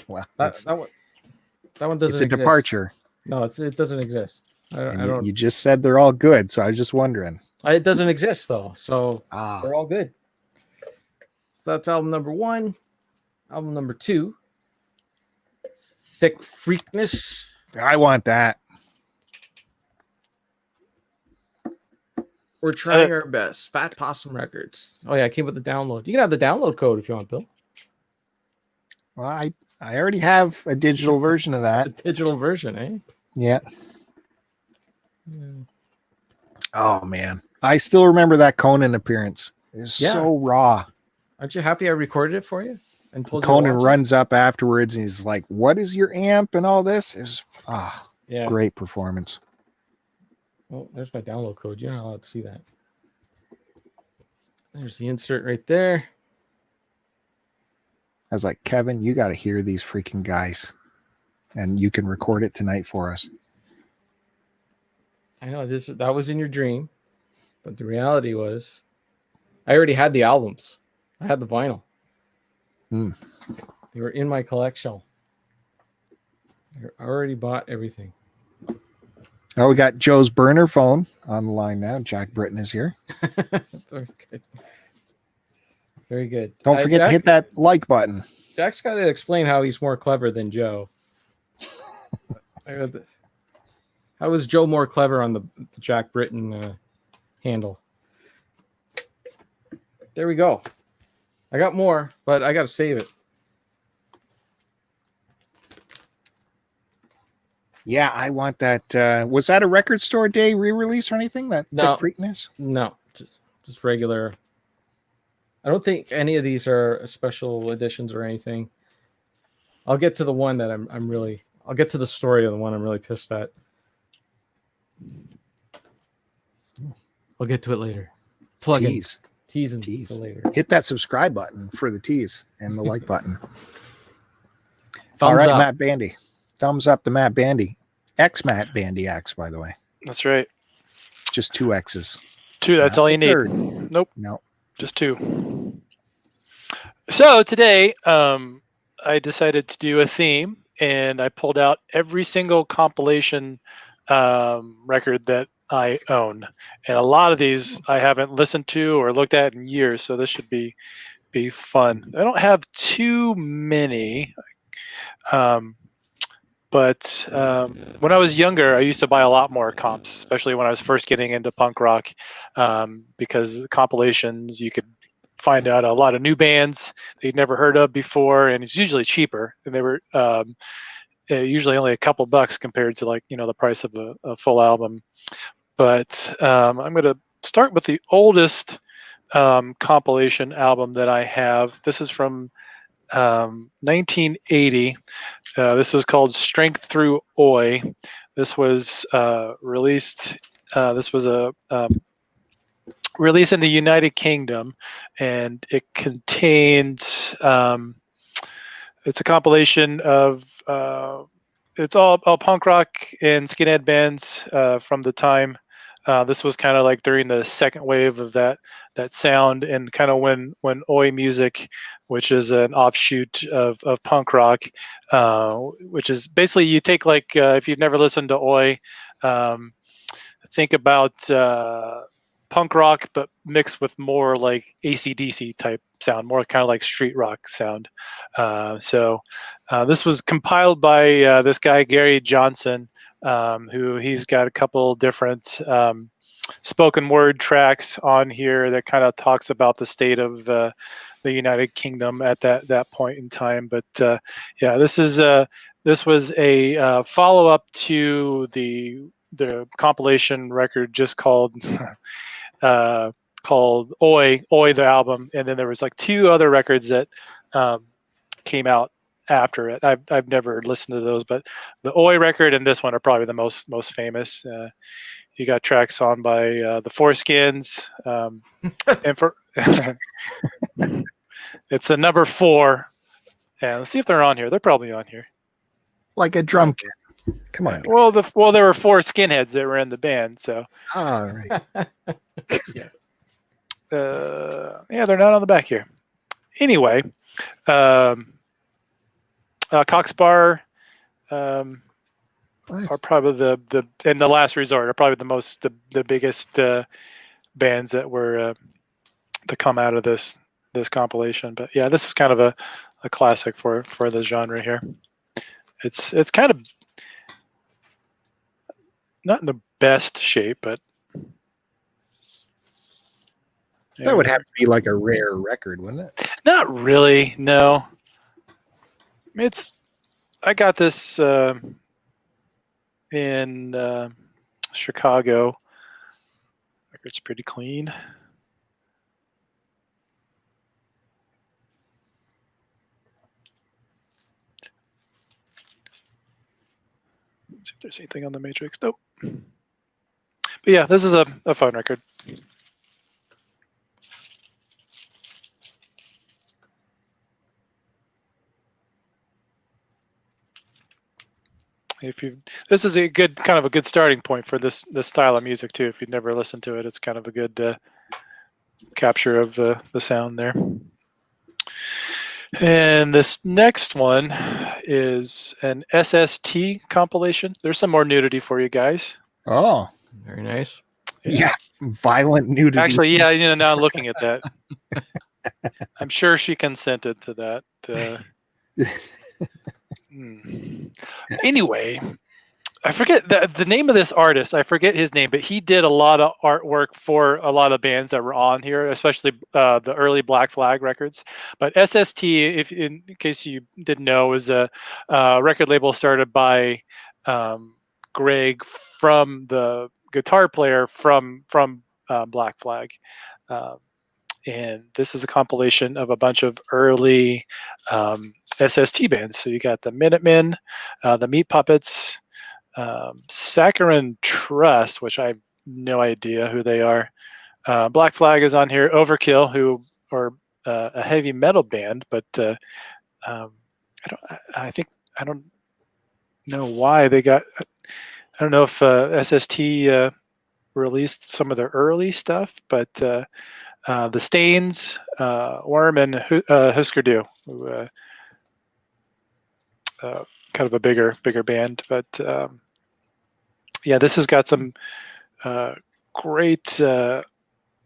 Well, that one doesn't exist. It's a departure. No, it doesn't exist. I don't. You just said they're all good, so I was just wondering. It doesn't exist though, so they're all good. So that's album number 1. Album number 2, Thick Freakness. I want that. We're trying our best. Fat Possum Records. Oh yeah, I came with the download. You can have the download code if you want, Bill. Well, I already have a digital version of that. A digital version, eh? Yeah. Oh man, I still remember that Conan appearance. It was so raw. Aren't you happy I recorded it for you? And Conan runs up afterwards and he's like, "What is your amp and all this?" It was great performance. Well, there's my download code. You're not allowed to see that. There's the insert right there. I was like, Kevin, you got to hear these freaking guys, and you can record it tonight for us. I know that was in your dream, but the reality was, I already had the albums. I had the vinyl. Mm. They were in my collection. I already bought everything. Oh, we got Joe's burner phone on the line now. Jack Britton is here. Very good. Very good. Don't forget to hit that like button. Jack's got to explain how he's more clever than Joe. How was Joe more clever on the Jack Britton handle? There we go. I got more, but I got to save it. Yeah, I want that. Was that a record store day re-release or anything? No. That Freakness? No, just regular. I don't think any of these are special editions or anything. I'll get to the one that I'll get to the story of the one I'm really pissed at. I'll get to it later. Plug Tease. Tease and Tease. later. Hit that subscribe button for the tease and the like button. Thumbs All right, up. Matt Bandy. Thumbs up to Matt Bandy. Matt Bandy X, by the way. That's right. Just 2 X's. 2. That's Not all the you need. third. Nope. No. Just 2. So today, I decided to do a theme, and I pulled out every single compilation record that I own, and a lot of these I haven't listened to or looked at in years. So this should be fun. I don't have too many, but when I was younger, I used to buy a lot more comps, especially when I was first getting into punk rock, because the compilations you could find out a lot of new bands that you'd never heard of before, and it's usually cheaper, and they were usually only a couple bucks compared to, like, the price of a full album. But I'm going to start with the oldest compilation album that I have. This is from 1980. This was called Strength Through Oi. This was released. This was a release in the United Kingdom, and it contains. It's a compilation of. It's all punk rock and skinhead bands from the time. This was kind of like during the second wave of that sound, and kind of when Oi music, which is an offshoot of punk rock, which is basically, you take, like, if you've never listened to Oi, think about punk rock, but mixed with more like AC/DC type sound, more kind of like street rock sound. So this was compiled by this guy, Gary Johnson, who he's got a couple different spoken word tracks on here that kind of talks about the state of the United Kingdom at that point in time. But yeah, this was a follow-up to the compilation record just called Oi the album, and then there was like 2 other records that came out after it. I've never listened to those, but the Oi record and this one are probably the most famous. You got tracks on by the Foreskins, and for it's a number 4. And let's see if they're on here. They're probably on here. Like a drum kit. Come on. Well, there were 4 skinheads that were in the band, so. All right. Yeah. Yeah, they're not on the back here. Anyway, Coxbar are probably the in the last resort are probably the biggest bands that were to come out of this compilation. But yeah, this is kind of a classic for the genre here. It's kind of not in the best shape, but that would have to be like a rare record, wouldn't it? Not really, no. I got this in Chicago. Record's pretty clean. Let's see if there's anything on the matrix. Nope. But yeah, this is a phone record. This is a good kind of a good starting point for this style of music too. If you've never listened to it, it's kind of a good capture of the sound there. And this next one is an SST compilation. There's some more nudity for you guys. Oh, Very nice. yeah. Violent nudity. Actually, yeah, now looking at that, I'm sure she consented to that. Anyway, I forget the name of this artist. I forget his name, but he did a lot of artwork for a lot of bands that were on here, especially the early Black Flag records. But SST, if in case you didn't know, is a record label started by Greg, from the guitar player from Black Flag. And this is a compilation of a bunch of early SST bands. So you got the Minutemen, the Meat Puppets, Saccharine Trust, which I have no idea who they are. Black Flag is on here. Overkill, who are a heavy metal band, but I don't know why they got. I don't know if SST released some of their early stuff, but the Stains, Worm, and Husker Du, kind of a bigger band. But yeah, this has got some great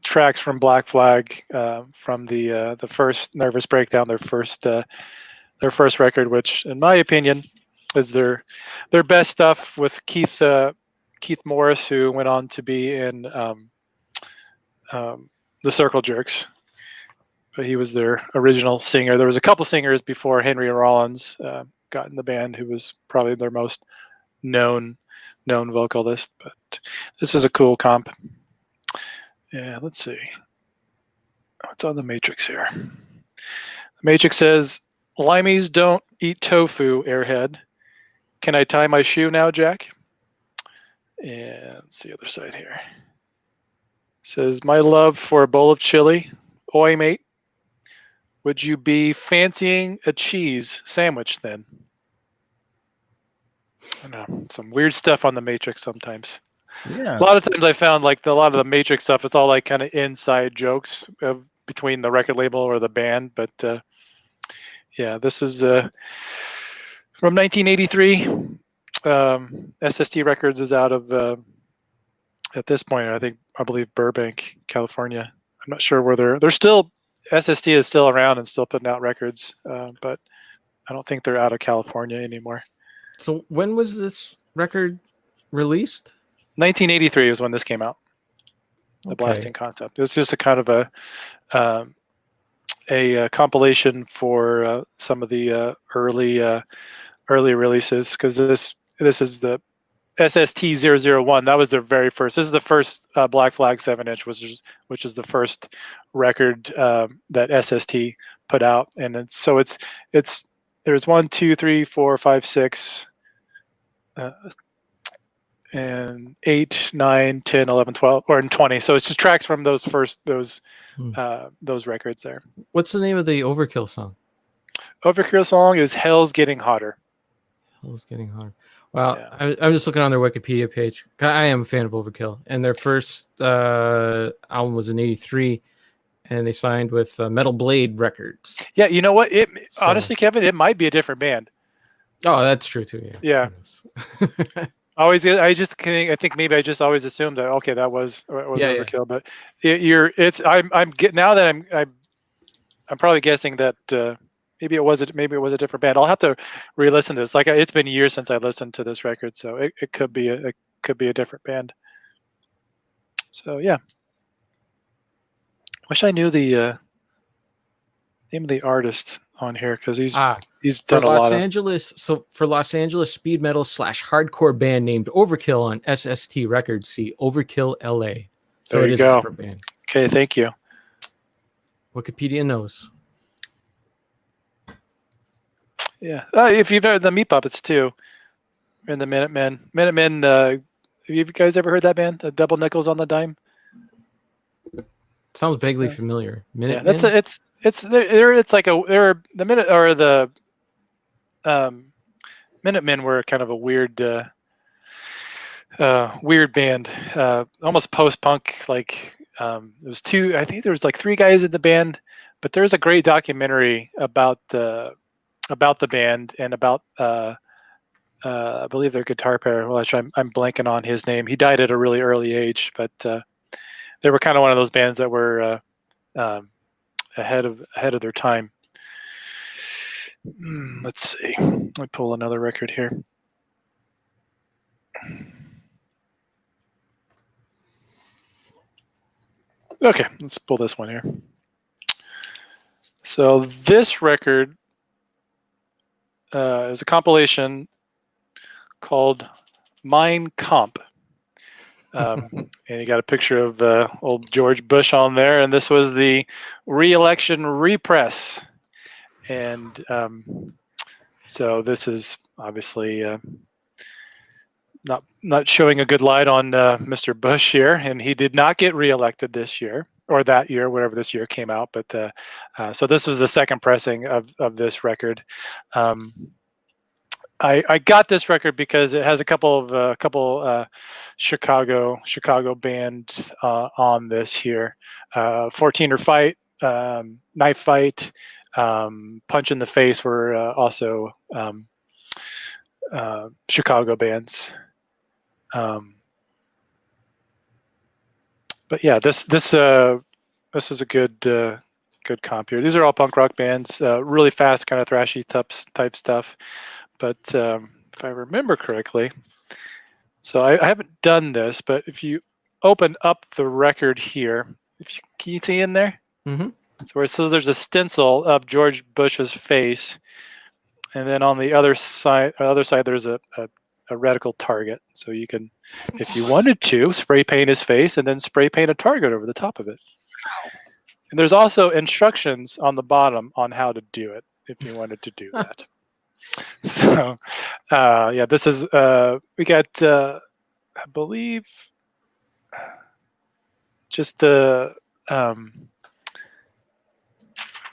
tracks from Black Flag, from the first Nervous Breakdown, their first record, which, in my opinion, is their best stuff, with Keith Morris, who went on to be in the Circle Jerks. But he was their original singer. There was a couple singers before Henry Rollins got in the band, who was probably their most known vocalist. But this is a cool comp. Yeah, let's see what's on the Matrix here. The Matrix says, "Limeys don't eat tofu, airhead. Can I tie my shoe now, Jack?" And let's see the other side here. It says, "My love for a bowl of chili. Oi, mate. Would you be fancying a cheese sandwich then?" I don't know. Some weird stuff on the Matrix sometimes. Yeah. A lot of times I found like a lot of the Matrix stuff, it's all like kind of inside jokes between the record label or the band. But yeah, this is from 1983. SST Records is out of, at this point, I believe Burbank, California. I'm not sure where they're still, SST is still around and still putting out records, but I don't think they're out of California anymore. So when was this record released? 1983 is when this came out. The Blasting Concept. It was just a kind of a compilation for some of the early releases, because this is the SST-001. That was their very first. This is the first Black Flag 7-inch, which is the first record that SST put out, and it's there's 1, 2, 3, 4, 5, 6, and 8, 9, 10, 11, 12, or 20. So it's just tracks from those records there. What's the name of the Overkill song? Overkill song is "Hell's Getting Hotter." Hell's Getting Hotter. Well, Yeah. I'm just looking on their Wikipedia page. I am a fan of Overkill, and their first album was in '83, and they signed with Metal Blade Records. Yeah, you know what? Honestly, Kevin, it might be a different band. Oh, that's true too. Yeah. I think maybe I just always assumed that that was Overkill, but I'm probably guessing that maybe it was a different band. I'll have to re-listen to this. Like, it's been years since I listened to this record, so it could be a different band. So yeah, wish I knew the name of the artist on here, because he's done a lot for Los Angeles speed metal / hardcore band named Overkill on SST Records. See Overkill LA. So there you go. A different band. Okay, thank you. Wikipedia knows. Yeah, if you've heard the Meat Puppets too, and the Minutemen. Have you guys ever heard that band? The Double Nickels on the Dime. Sounds vaguely familiar. Yeah, it's like the minute or the Minutemen were kind of a weird weird band, almost post-punk. Like there was two, I think there was like three guys in the band, but there's a great documentary about the band and about I believe their guitar player. Well, actually, I'm blanking on his name. He died at a really early age, but they were kind of one of those bands that were ahead of their time. Let's see. Let me pull another record here. Okay, let's pull this one here. So this record is a compilation called Mein Kampf. And you got a picture of old George Bush on there, and this was the re-election repress. And so this is obviously not showing a good light on Mr. Bush here, and he did not get reelected this year or that year, whatever this year came out. But so this was the second pressing of this record. I got this record because it has a couple Chicago bands on this here. 14er Fight, Knife Fight, Punch in the Face were also Chicago bands. But yeah, this is a good comp here. These are all punk rock bands, really fast, kind of thrashy type stuff. But if I remember correctly, so I haven't done this, but if you open up the record here, can you see in there? Mm-hmm. So there's a stencil of George Bush's face, and then on the other side there's a reticle target. So you can, if you wanted to, spray paint his face and then spray paint a target over the top of it. And there's also instructions on the bottom on how to do it if you wanted to do that. So yeah, this is we got I believe just the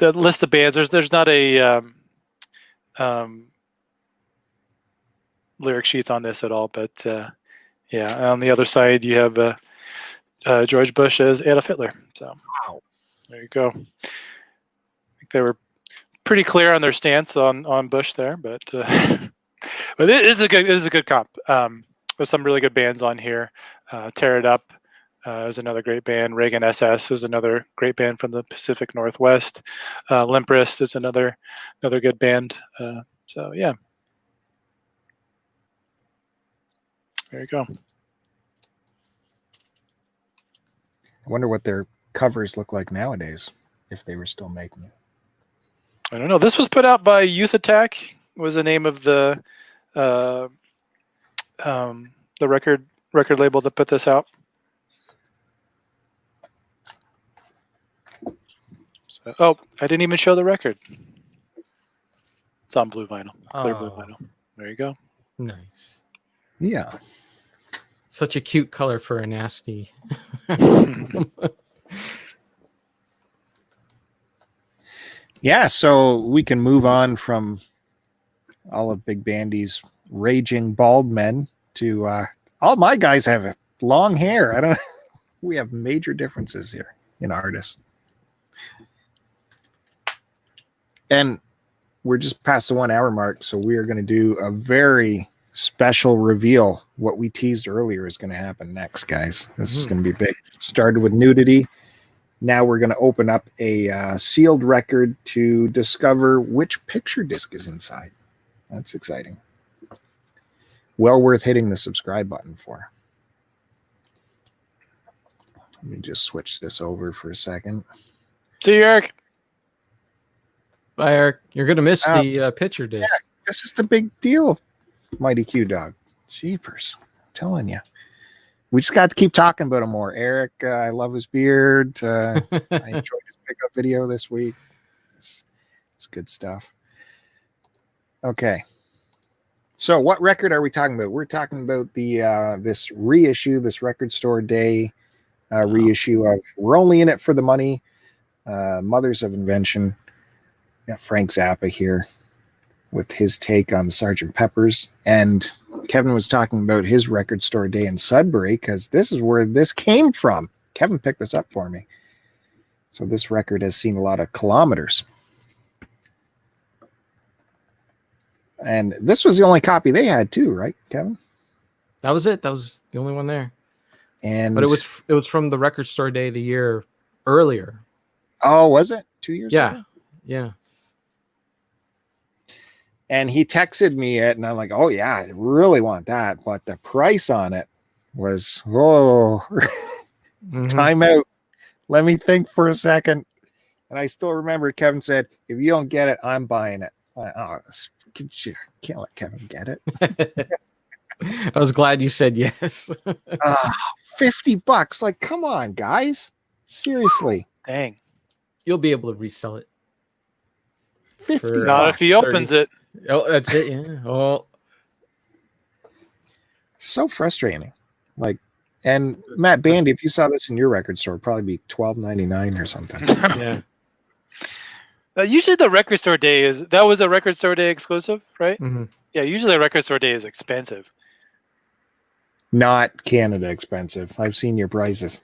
list of bands. There's not a lyric sheets on this at all, but yeah, on the other side you have George Bush as Adolf Hitler. So there you go. I think they were pretty clear on their stance on Bush there, but but this is a good comp. There's some really good bands on here. Tear It Up is another great band. Reagan SS is another great band from the Pacific Northwest. Limp Wrist is another good band. So yeah, there you go. I wonder what their covers look like nowadays if they were still making it. I don't know. This was put out by Youth Attack. Was the name of the record label that put this out. So, oh, I didn't even show the record. It's on blue vinyl, clear blue vinyl. There you go. Nice. Yeah. Such a cute color for a nasty. Yeah, so we can move on from all of Big Bandy's raging bald men to all my guys have long hair. I don't. We have major differences here in artists, and we're just past the 1 hour mark, so we are going to do a very special reveal. What we teased earlier is going to happen next, guys. This is going to be big. Started with nudity. Now we're going to open up a sealed record to discover which picture disc is inside. That's exciting. Well worth hitting the subscribe button for. Let me just switch this over for a second. See you, Eric. Bye, Eric. You're going to miss the picture disc. Yeah, this is the big deal, Mighty Q Dog. Jeepers. I'm telling you. We just got to keep talking about him more. Eric, I love his beard. I enjoyed his pickup video this week. It's good stuff. Okay. So what record are we talking about? We're talking about the this reissue, this Record Store Day reissue of We're Only in It for the Money, Mothers of Invention. Got Frank Zappa here. with his take on Sgt. Pepper's. And Kevin was talking about his record store day in Sudbury because this is where this came from. Kevin picked this up for me. So this record has seen a lot of kilometers. And this was the only copy they had too, right, Kevin? That was it. That was the only one there. And But it was from the record store day the year earlier. Oh, was it 2 years Yeah. ago? Yeah. And he texted me it, and I'm like, oh yeah, I really want that. But the price on it was, Mhm. time out. Let me think for a second. And I still remember Kevin said, if you don't get it, I'm buying it. Can't let Kevin get it. I was glad you said yes. $50. Like, come on, guys. Seriously. Dang. You'll be able to resell it. 50 For, Not if he 30. opens it. Oh, that's it. Yeah. Oh, So frustrating. Like, and Matt Bandy, if you saw this in your record store, it'd probably be $12.99 or something. yeah. Usually the record store day that was a record store day exclusive, right? Mhm. Yeah, usually a record store day is expensive. Not Canada expensive. I've seen your prices.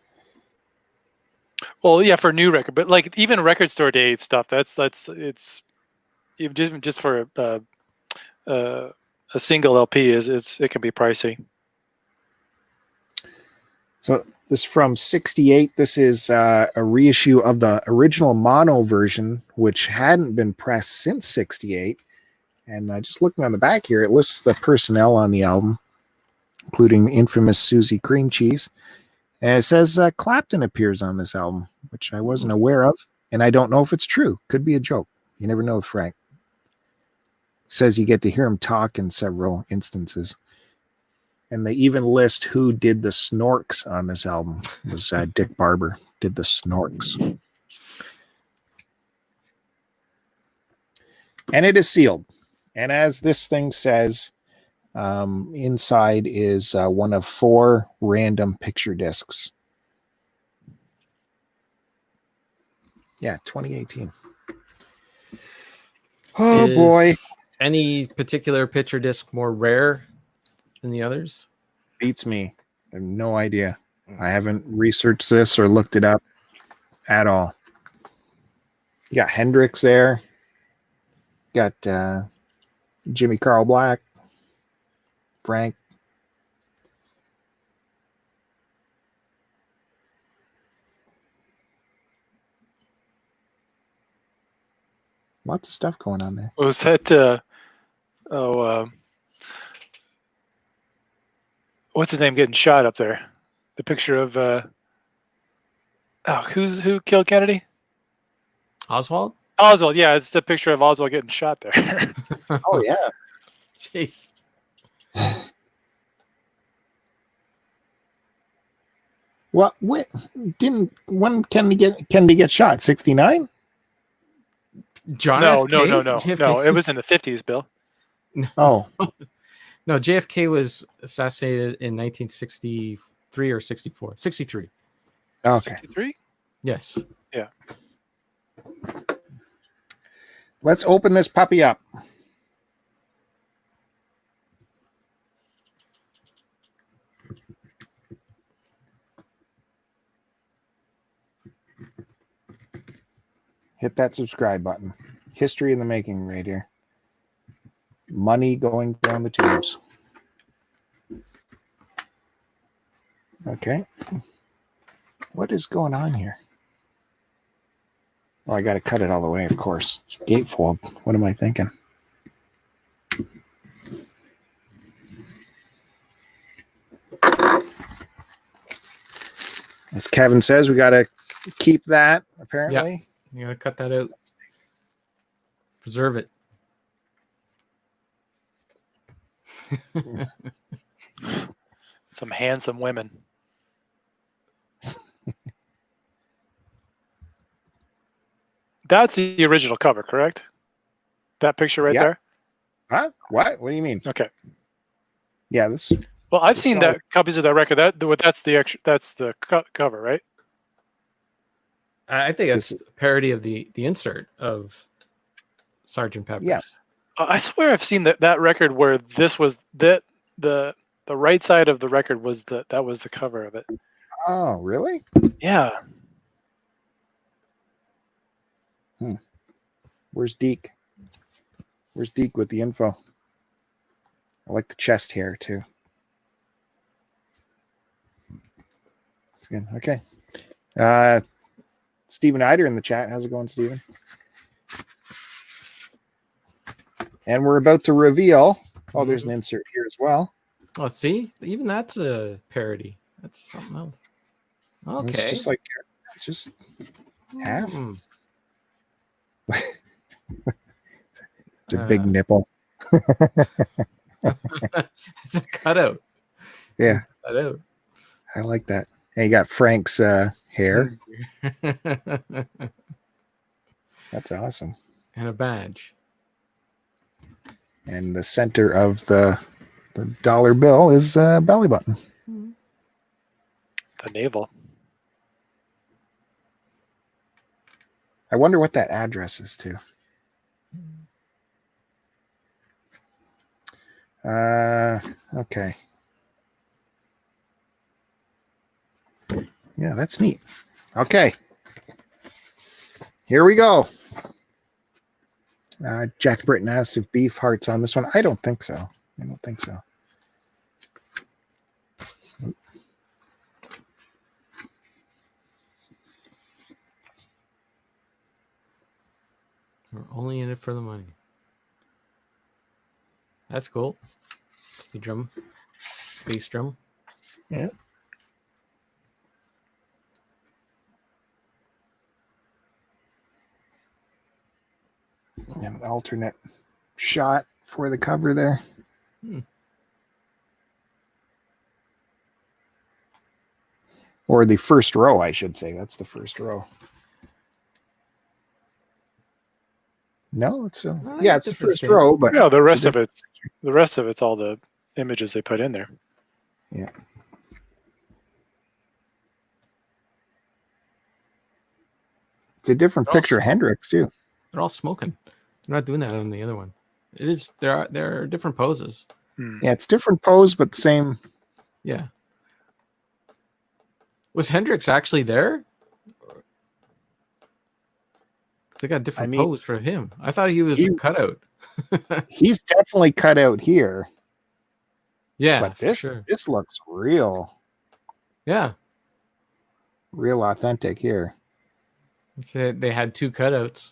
Well, yeah, for new record, but like even record store day stuff, it's even just for a single LP it can be pricey. So this is from 68. This is a reissue of the original mono version, which hadn't been pressed since 68. And just looking on the back here, it lists the personnel on the album, including the infamous Susie Cream Cheese. And it says Clapton appears on this album, which I wasn't aware of. And I don't know if it's true. Could be a joke. You never know with Frank. Says you get to hear him talk in several instances. And they even list who did the snorks on this album. It was Dick Barber did the snorks. And it is sealed. And as this thing says, inside is one of 4 random picture discs. Yeah, 2018. Oh, boy. Any particular picture disc more rare than the others? Beats me. I have no idea. I haven't researched this or looked it up at all. You got Hendrix there. Got Jimmy Carl Black. Frank. Lots of stuff going on there. Was that what's his name getting shot up there? The picture of who killed Kennedy? Oswald? Oswald, yeah, it's the picture of Oswald getting shot there. Oh, yeah. Jeez. What? When can they get shot? 69? John No, FK? no. It was in the 50s, Bill. Oh, No, JFK was assassinated in 1963 or 64. 63. okay. 63? Yes. Yeah. Let's open this puppy up. Hit that subscribe button. History in the making right here. Money going down the tubes. Okay. What is going on here? Oh, I got to cut it all the way, of course. It's a gatefold. What am I thinking? As Kevin says, we got to keep that, apparently. You gotta cut that out. Preserve it. Some handsome women. That's the original cover, correct? That picture right Yeah. there? Huh? What? What do you mean? Okay. Yeah, this. Well, I've This seen side. that copies of that record. That's the cover, right? I think that's This- a parody of the insert of Sgt. Pepper's. Yeah. I swear I've seen that record where this was the right side of the record was that was the cover of it. Oh, really? Yeah. Where's Deke? Where's Deke with the info? I like the chest hair too. It's good. Okay. Stephen Eider in the chat. How's it going, Stephen? And we're about to reveal. Oh, there's an insert here as well. Oh, see, even that's a parody. That's something else. Okay, It's just like half. It's a big nipple. It's a cutout. Yeah, Cutout. I like that. And you got Frank's hair. That's awesome. And a badge. And the center of the dollar bill is belly button. The navel. I wonder what that address is to. Okay. Yeah, that's neat. Okay. Here we go. Jack Britton asked if beef hearts on this one. I don't think so. I don't think so. We're only in it for the money. That's cool. It's the drum. Bass drum. Yeah. And an alternate shot for the cover there. Or the first row, I should say. That's the first row. No, it's it's the first row, but no, the rest of it's all the images they put in there. Yeah. It's a different picture of Hendrix too. They're all smoking. They're not doing that on the other one. It is there are different poses. Yeah, it's different pose, but same. Yeah. Was Hendrix actually there? They got a different pose for him. I thought he was cut out. He's definitely cut out here. Yeah, but this looks real. Yeah, real authentic here. They had two cutouts.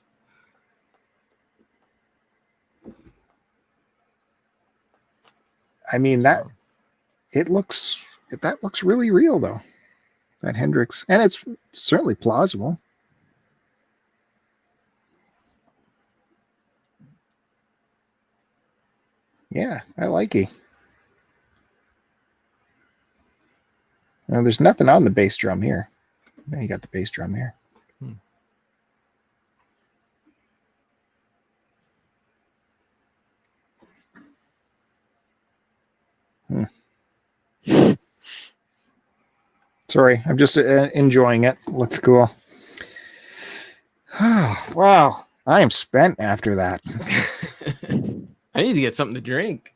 I mean that looks really real though. That Hendrix, and it's certainly plausible. Yeah, I like it. Now, there's nothing on the bass drum here. Now you got the bass drum here. Sorry, I'm just enjoying it. Looks cool. Wow, I am spent after that. I need to get something to drink.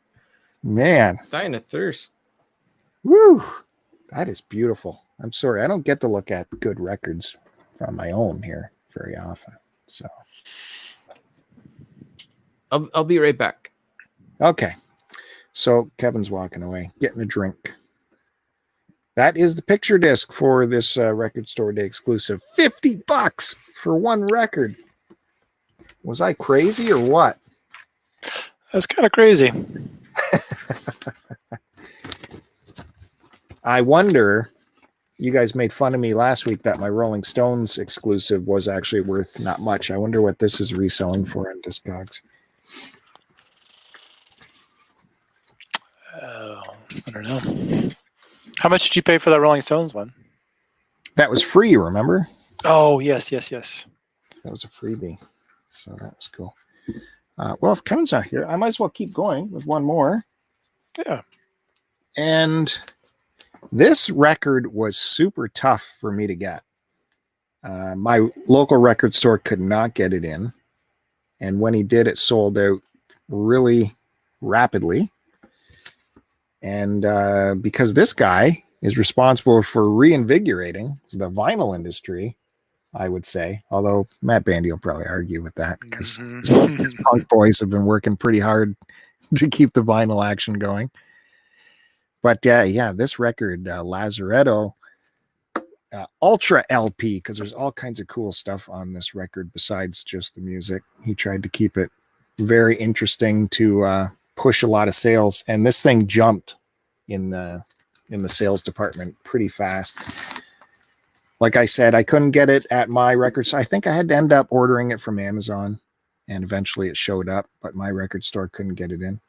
Man, dying of thirst. Woo, that is beautiful. I'm sorry, I don't get to look at good records from my own here very often. So I'll be right back. Okay. So Kevin's walking away, getting a drink. That is the picture disc for this record store day exclusive. $50 for one record. Was I crazy or what? That's kind of crazy. I wonder, you guys made fun of me last week that my Rolling Stones exclusive was actually worth not much. I wonder what this is reselling for in Discogs. I don't know. How much did you pay for that Rolling Stones one? That was free, remember? Oh, yes. That was a freebie. So that was cool. Well, if Kevin's not here, I might as well keep going with one more. Yeah. And this record was super tough for me to get. My local record store could not get it in. And when he did, it sold out really rapidly. And because this guy is responsible for reinvigorating the vinyl industry, I would say, although Matt Bandy will probably argue with that because his punk boys have been working pretty hard to keep the vinyl action going. But yeah, this record, Lazaretto, Ultra LP, because there's all kinds of cool stuff on this record besides just the music. He tried to keep it very interesting to push a lot of sales, and this thing jumped in the sales department pretty fast. Like I said, I couldn't get it at my record, so I think I had to end up ordering it from Amazon, and eventually it showed up, but my record store couldn't get it in.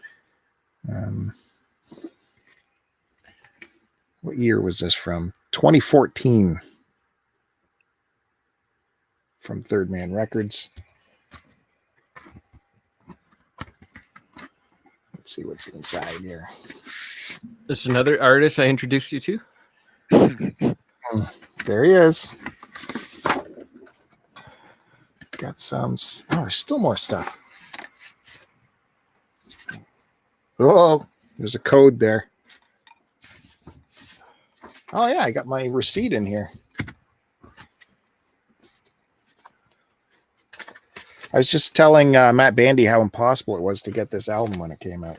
What year was this from? 2014 from Third Man Records. Let's see what's inside here. This is another artist I introduced you to. There he is. Got some. Oh, there's still more stuff. Oh, there's a code there. Oh, yeah, I got my receipt in here. I was just telling Matt Bandy how impossible it was to get this album when it came out.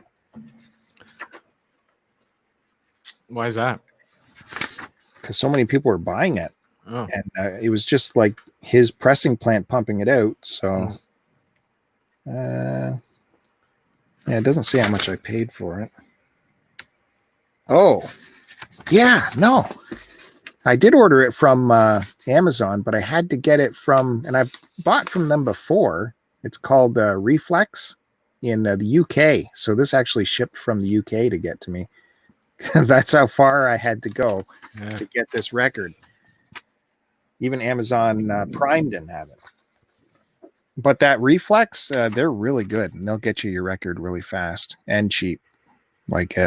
Why is that? Because so many people were buying it. Oh. And it was just like his pressing plant pumping it out. So, yeah, it doesn't say how much I paid for it. Oh, yeah, no. I did order it from Amazon, but I had to get it from, and I've bought from them before. It's called Reflex in the UK. So this actually shipped from the UK to get to me. That's how far I had to go to get this record. Even Amazon Prime didn't have it. But that Reflex, they're really good, and they'll get you your record really fast and cheap. Like,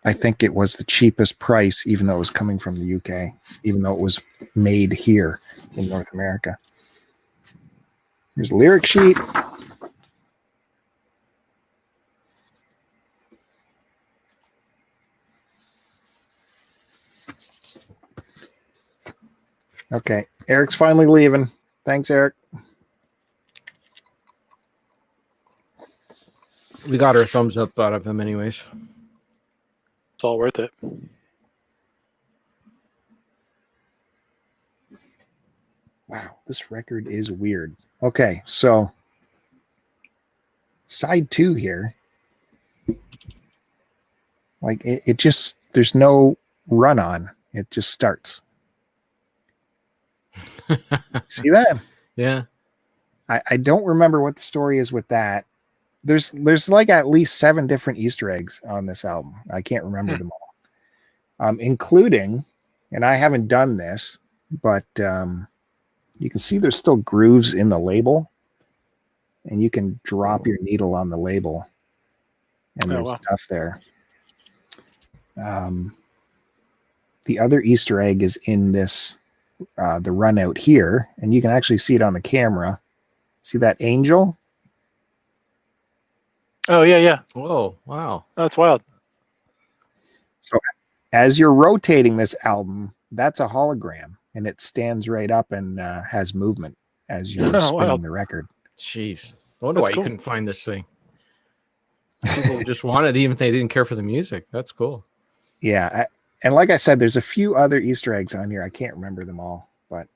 I think it was the cheapest price, even though it was coming from the UK, even though it was made here in North America. Here's a lyric sheet. Okay, Eric's finally leaving. Thanks, Eric. We got our thumbs up out of him anyways. It's all worth it. Wow, this record is weird. Okay, so side 2 here. Like it just, there's no run on. It just starts. See that? Yeah. I don't remember what the story is with that. There's like at least 7 different Easter eggs on this album. I can't remember them all. Including, and I haven't done this, but you can see there's still grooves in the label, and you can drop your needle on the label, and there's stuff there. The other Easter egg is in this, the run out here, and you can actually see it on the camera. See that angel? Oh, yeah. Whoa, wow. That's wild. So as you're rotating this album, that's a hologram, and it stands right up and has movement as you're spinning the record. Jeez. I wonder why you couldn't find this thing. People just wanted, even if they didn't care for the music. That's cool. Yeah. And like I said, there's a few other Easter eggs on here. I can't remember them all, but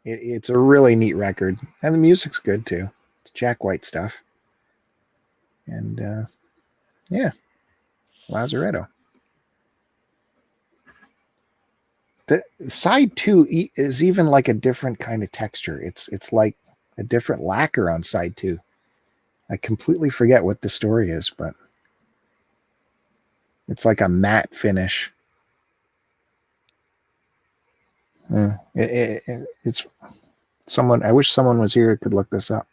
it's a really neat record. And the music's good, too. It's Jack White stuff. And, yeah, Lazaretto. The side 2 is even like a different kind of texture. It's like a different lacquer on side 2. I completely forget what the story is, but it's like a matte finish. It's someone. I wish someone was here who could look this up,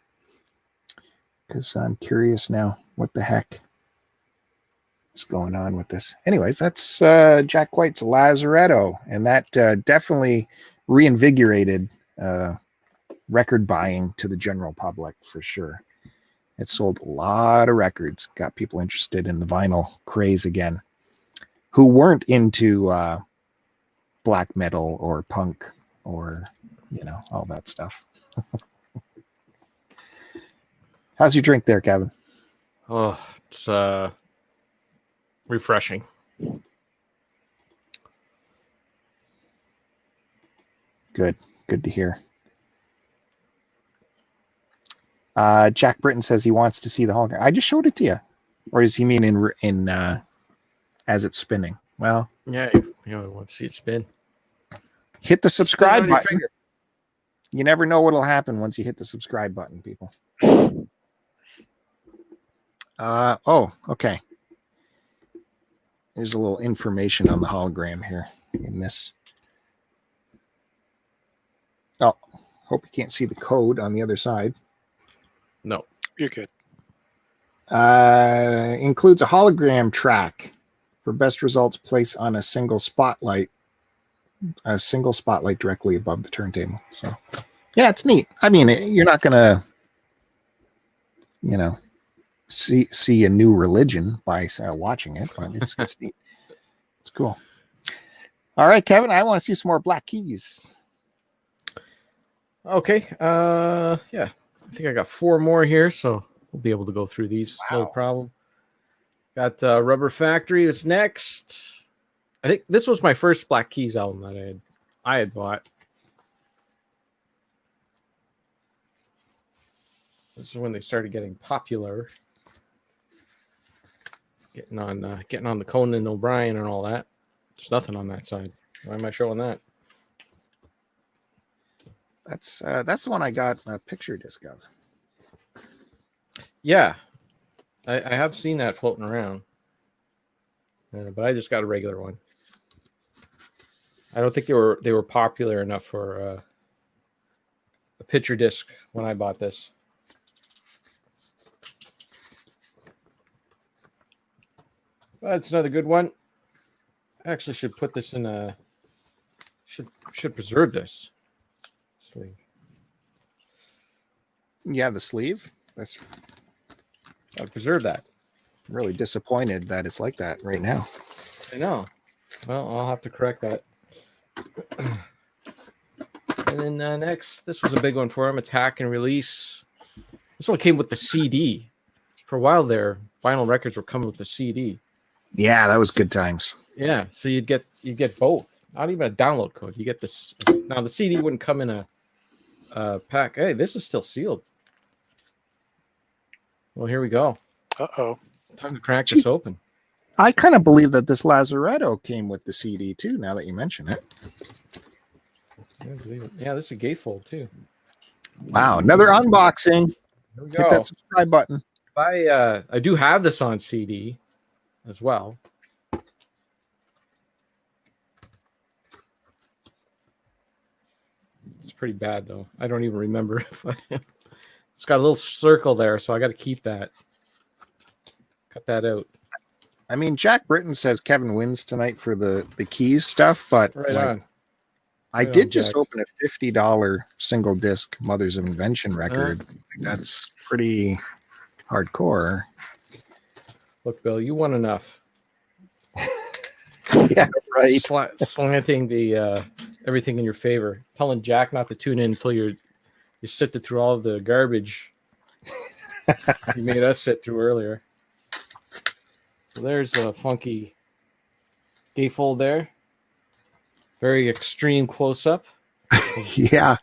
because I'm curious now what the heck is going on with this. Anyways, that's Jack White's Lazaretto, and that definitely reinvigorated record buying to the general public for sure. It sold a lot of records, got people interested in the vinyl craze again, who weren't into black metal or punk or, all that stuff. How's your drink there, Kevin? Oh, it's refreshing. Good to hear. Jack Britton says he wants to see the hologram. I just showed it to you, or does he mean in as it's spinning? Well, Yeah, I want to see it spin. Hit the subscribe button. You never know what'll happen once you hit the subscribe button, people. Okay. There's a little information on the hologram here in this. Oh, hope you can't see the code on the other side. No, You're good. Includes a hologram track for best results placed on a single spotlight directly above the turntable. So, yeah, it's neat. I mean, you're not gonna, see a new religion by watching it, but it's neat. It's cool. All right, Kevin, I want to see some more black keys. okay. Yeah, I think I got 4 more here, so we'll be able to go through these. Wow. No problem. Got Rubber Factory is next. I think this was my first Black Keys album that I had bought. This is when they started getting popular, getting on the Conan O'Brien and all that. There's nothing on that side. Why am I showing that? That's the one I got a picture disc of. Yeah, I have seen that floating around, but I just got a regular one. I don't think they were popular enough for a picture disc when I bought this. That's another good one. I actually should put this in a should preserve this sleeve. Yeah, the sleeve. That's I'll preserve that. I'm really disappointed that it's like that right now. I know. Well, I'll have to correct that. And then next, this was a big one for him. Attack and Release. This one came with the CD. For a while there, vinyl records were coming with the CD. Yeah, that was good times. Yeah, so you'd get both. Not even a download code. You get this. Now the CD wouldn't come in a pack. Hey, this is still sealed. Well, here we go. Uh-oh. Time to crack this open. I kind of believe that this Lazaretto came with the CD too, now that you mention it. Yeah, this is a gatefold too. Wow, another unboxing. Here we Hit go. that subscribe button. I do have this on CD as well. It's pretty bad though. I don't even remember if it's got a little circle there, so I got to keep that. Cut that out. I mean, Jack Britton says Kevin wins tonight for the keys stuff, but Right on. I Right did on, just Jack. open a $50 single disc Mothers of Invention record. That's pretty hardcore. Look, Bill, you won enough. Yeah, right. Slanting the everything in your favor. Telling Jack not to tune in until you sifted through all the garbage you made us sit through earlier. So there's a funky gatefold there. Very extreme close up. Yeah.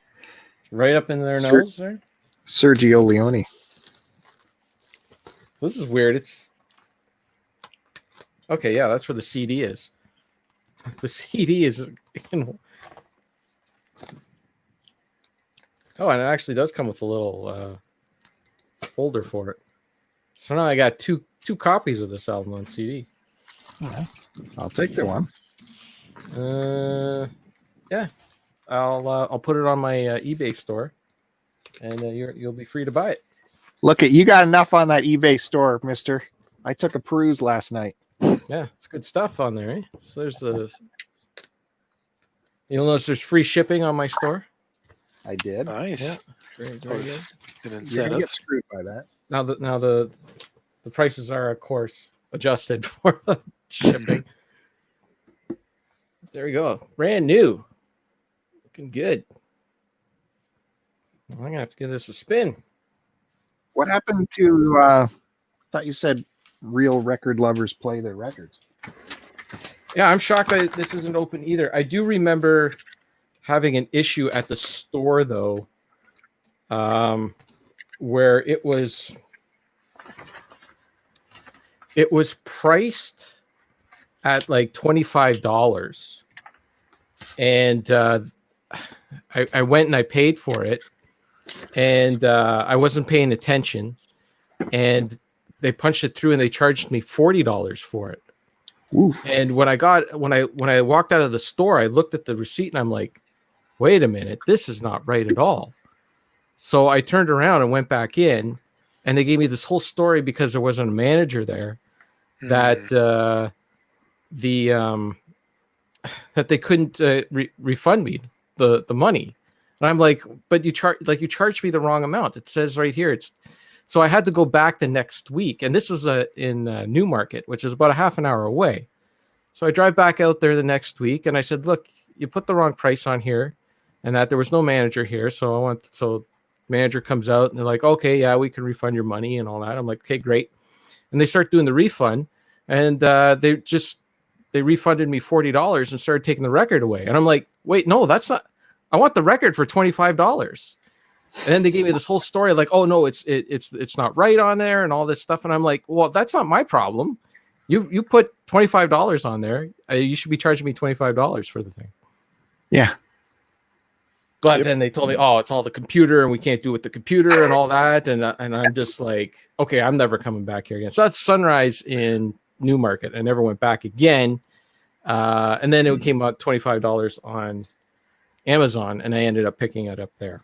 Right up in their nose there. Sergio Leone. This is weird. It's okay. Yeah, that's where the CD is. The CD is. Oh, and it actually does come with a little folder for it. So now I got two copies of this album on CD. I'll take the one. Yeah, I'll put it on my eBay store, and you'll be free to buy it. Look, you got enough on that eBay store, mister. I took a peruse last night. Yeah, it's good stuff on there. Eh? So there's you'll notice there's free shipping on my store. I did. Nice. Yeah. Very, very good. An You're gonna incentive. get screwed by that. the prices are, of course, adjusted for the shipping. There we go. Brand new. Looking good. I'm going to have to give this a spin. What happened to, I thought you said real record lovers play their records. Yeah, I'm shocked that this isn't open either. I do remember having an issue at the store, though, where it was priced at like $25. And I went and I paid for it. And I wasn't paying attention. And they punched it through and they charged me $40 for it. Oof. And when I walked out of the store, I looked at the receipt and I'm like, wait a minute, this is not right at all. So I turned around and went back in, and they gave me this whole story because there wasn't a manager there that that they couldn't refund me the money. And I'm like, but you charged me the wrong amount. It says right here so I had to go back the next week, and this was in Newmarket, which is about a half an hour away. So I drive back out there the next week, and I said, look, you put the wrong price on here, and that there was no manager here. So manager comes out, and they're like, okay, yeah, we can refund your money and all that. I'm like, okay, great. And they start doing the refund, and they refunded me $40 and started taking the record away. And I'm like, wait, no, that's not. I want the record for $25. And then they gave me this whole story like, oh no, it's not right on there and all this stuff. And I'm like, well, that's not my problem. You put $25 on there. You should be charging me $25 for the thing. Yeah. But then they told me, oh, it's all the computer and we can't do it with the computer and all that. And I'm just like, okay, I'm never coming back here again. So that's Sunrise in Newmarket. I never went back again. And then it came out $25 on Amazon, and I ended up picking it up there.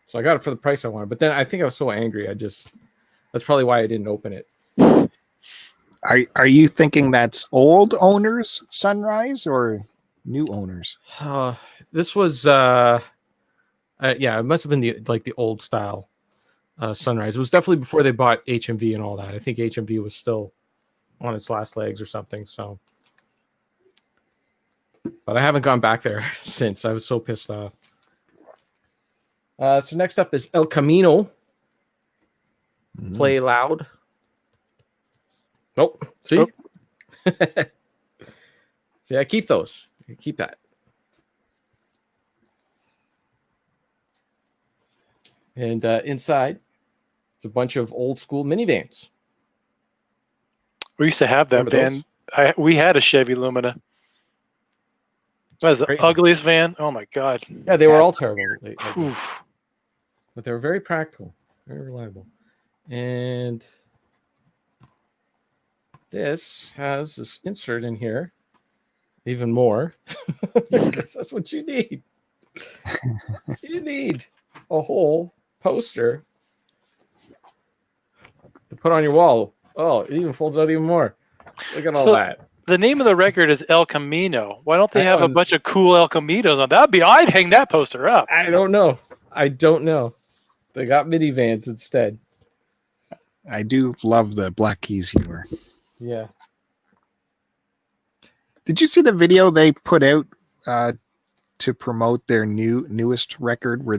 So I got it for the price I wanted. But then I think I was so angry. That's probably why I didn't open it. Are you thinking that's old owners Sunrise or new owners? This was yeah, it must have been the old style Sunrise. It was definitely before they bought HMV and all that. I think HMV was still on its last legs or something. So, but I haven't gone back there since. I was so pissed off. So next up is El Camino. Play loud. Nope. See? Oh. See, I keep those. I keep that. And inside, it's a bunch of old school minivans. We used to have that van. We had a Chevy Lumina. That was the ugliest van. Oh my God. Yeah, they were all terrible. But they were very practical, very reliable. And this has this insert in here, even more. That's what you need. You need a whole poster to put on your wall. Oh, it even folds out even more. Look at all that. The name of the record is El Camino. Why don't they have a bunch of cool El Caminos on? I'd hang that poster up. I don't know. They got minivans instead. I do love the Black Keys humor. Yeah. Did you see the video they put out to promote their newest record where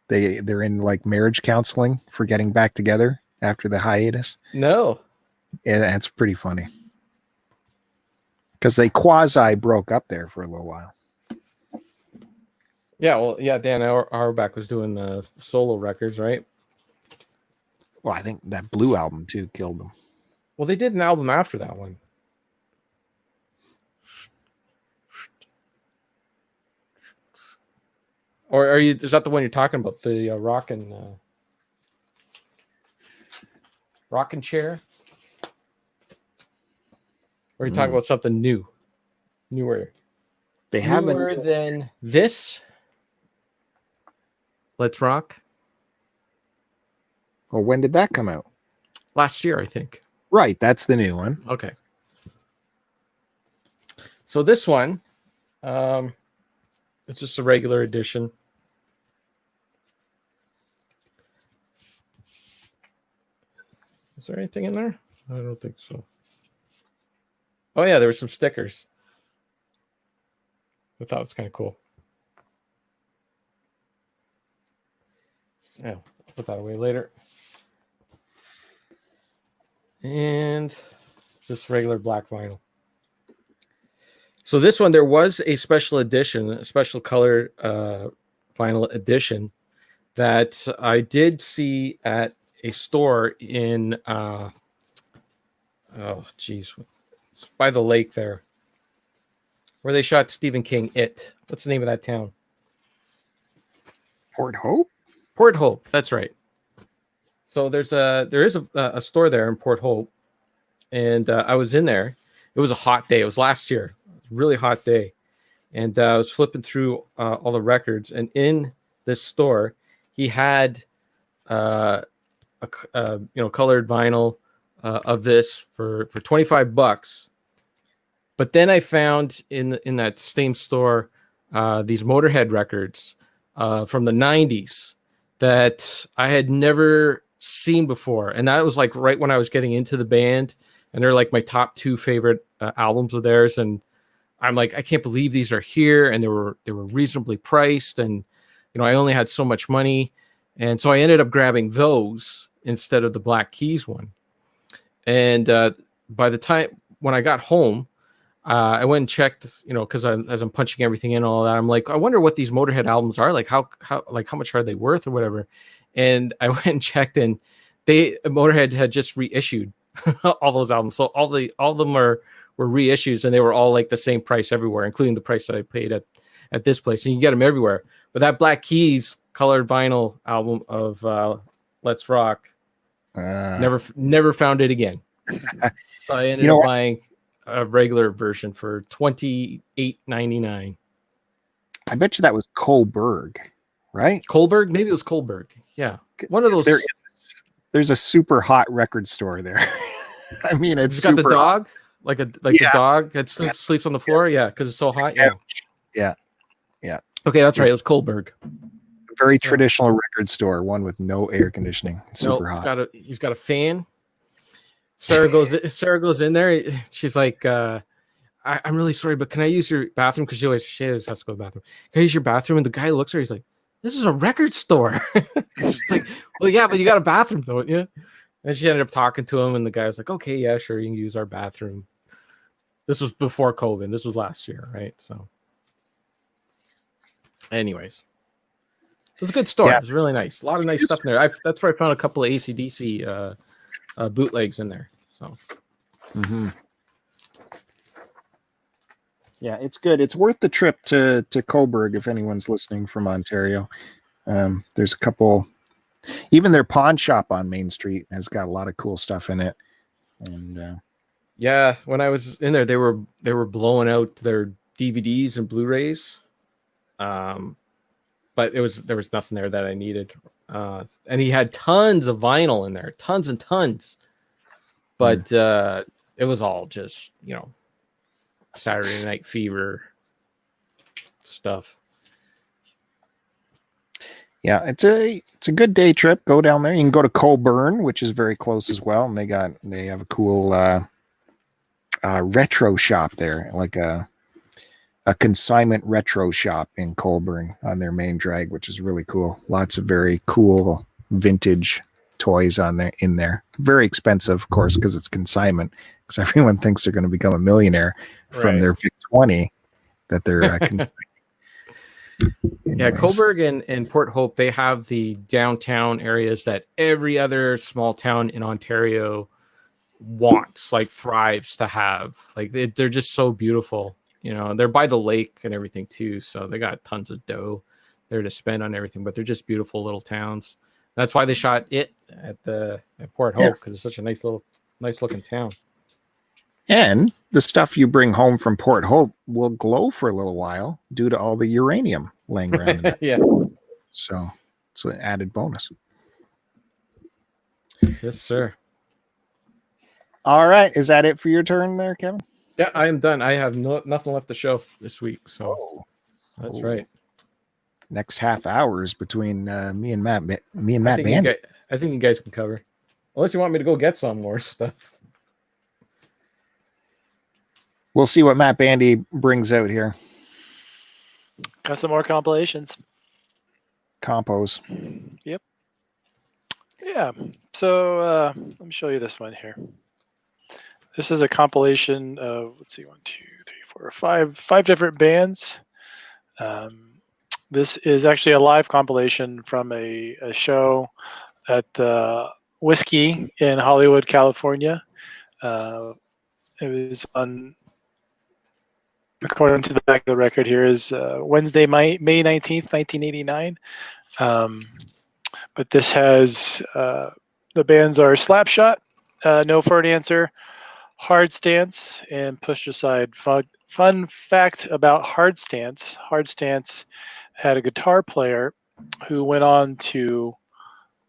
they're in like marriage counseling for getting back together after the hiatus? No. Yeah, that's pretty funny. Because they quasi broke up there for a little while. Yeah, well, yeah, Dan Auerbach was doing the solo records, right? Well, I think that Blue album too killed them. Well, they did an album after that one. Or is that the one you're talking about? The rockin' chair? Or are you talking about something newer? They haven't. Newer than this. Let's Rock. Well, when did that come out? Last year, I think. Right, that's the new one. Okay. So this one, it's just a regular edition. Is there anything in there? I don't think so. Oh yeah, there were some stickers. I thought it was kind of cool. Yeah, I'll put that away later. And just regular black vinyl. So this one, there was a special edition, a special color vinyl edition that I did see at a store in, oh geez, it's by the lake there, where they shot Stephen King. What's the name of that town? Port Hope. Port Hope. That's right. So there is a store there in Port Hope, and I was in there. It was a hot day. It was last year. It was a really hot day, and I was flipping through all the records. And in this store, he had colored vinyl of this for $25. But then I found in that same store these Motorhead records from the 90s that I had never seen before. And that was like right when I was getting into the band, and they're like my top 2 favorite albums of theirs. And I'm like, I can't believe these are here. And they were reasonably priced. And, I only had so much money. And so I ended up grabbing those instead of the Black Keys one. And by the time when I got home, I went and checked, because as I'm punching everything in and all that, I'm like, I wonder what these Motorhead albums are like. How much are they worth or whatever? And I went and checked, and Motorhead had just reissued all those albums. So all of them were reissues, and they were all like the same price everywhere, including the price that I paid at this place. And you get them everywhere. But that Black Keys colored vinyl album of Let's Rock, never found it again. So I ended up buying a regular version for $28.99. I bet you that was Kohlberg, right? Kohlberg? Maybe it was Kohlberg. Yeah. One of those. There's a super hot record store there. I mean, it's got super the dog, hot. the dog that sleeps on the floor. Yeah, because it's so hot. Yeah. Okay, that's right. It was Kohlberg. Very traditional record store, one with no air conditioning. It's super hot. He's got a fan. Sarah goes in there. She's like, I'm really sorry, but can I use your bathroom? Because she always has to go to the bathroom. Can I use your bathroom? And the guy looks at her. He's like, this is a record store. She's like, well, yeah, but you got a bathroom, don't you? And she ended up talking to him, and the guy was like, okay, yeah, sure, you can use our bathroom. This was before COVID. This was last year, right? So, anyways, it was a good store. Yeah. It was really nice. A lot of nice stuff in there. That's where I found a couple of AC/DC bootlegs in there. So, yeah, it's good. It's worth the trip to Coburg if anyone's listening from Ontario. There's a couple. Even their pawn shop on Main Street has got a lot of cool stuff in it. And yeah, when I was in there, they were blowing out their DVDs and Blu-rays. But there was nothing there that I needed. And he had tons of vinyl in there, tons and tons. But it was all just, Saturday Night Fever stuff. Yeah, it's a good day trip. Go down there. You can go to Colburn, which is very close as well, and they have a cool retro shop there, like a consignment retro shop in Colburn on their main drag, which is really cool. Lots of very cool vintage toys in there. Very expensive, of course, because it's consignment. Because everyone thinks they're going to become a millionaire from their VIC 20 that they're consigning. Yeah, Coburg and Port Hope, they have the downtown areas that every other small town in Ontario wants, like thrives to have. Like they're just so beautiful. They're by the lake and everything too, so they got tons of dough there to spend on everything. But they're just beautiful little towns. That's why they shot it at Port Hope, because it's such a nice looking town. And the stuff you bring home from Port Hope will glow for a little while due to all the uranium laying around in it. Yeah. So it's an added bonus. Yes, sir. All right. Is that it for your turn there, Kevin? Yeah, I am done. I have nothing left to show this week. So that's right. Next half hour is between me and Matt Bandy. I think you guys can cover. Unless you want me to go get some more stuff. We'll see what Matt Bandy brings out here. Got some more compilations. Compos. Yep. Yeah. So let me show you this one here. This is a compilation of, let's see, 1, 2, 3, 4, 5 different bands. This is actually a live compilation from a show at the Whiskey in Hollywood, California. It was on, according to the back of the record here, is Wednesday, May 19th, 1989. But this has, the bands are Slapshot, No for an Answer, Hard Stance, and Pushed Aside. Fun fact about Hard Stance: Hard Stance had a guitar player who went on to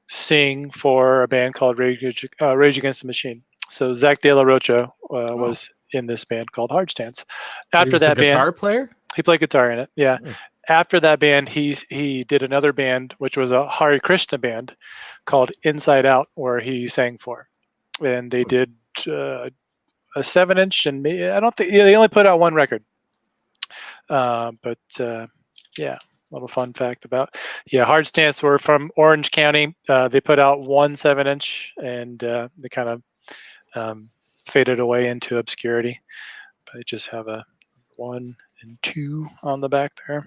sing for a band called Rage Against the Machine. So Zach De La Rocha was in this band called Hard Stance. After that band, guitar player, he played guitar in it. Yeah. Oh. After that band, he did another band, which was a Hare Krishna band called Inside Out, where he sang for, and they did a 7-inch, and I don't think they only put out one record. But yeah, a little fun fact about Hard Stance were from Orange County. They put out one 7-inch, and they kind of faded away into obscurity. But they just have a 1 and 2 on the back there.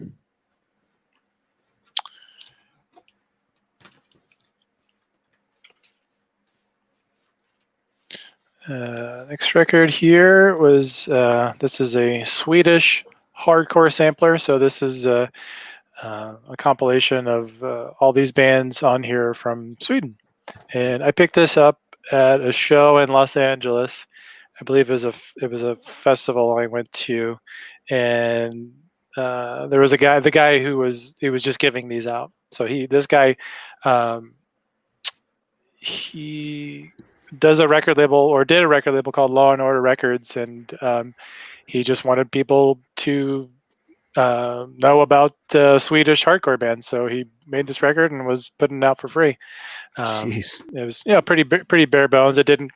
Next record here was this is a Swedish hardcore sampler. So this is a compilation of all these bands on here from Sweden, and I picked this up at a show in Los Angeles. I believe it was a festival I went to, and there was the guy who was just giving these out. So this guy he does a record label, or did a record label called Law and Order Records, and he just wanted people to know about Swedish hardcore bands. So he made this record and was putting it out for free. Jeez. It was pretty bare bones. It didn't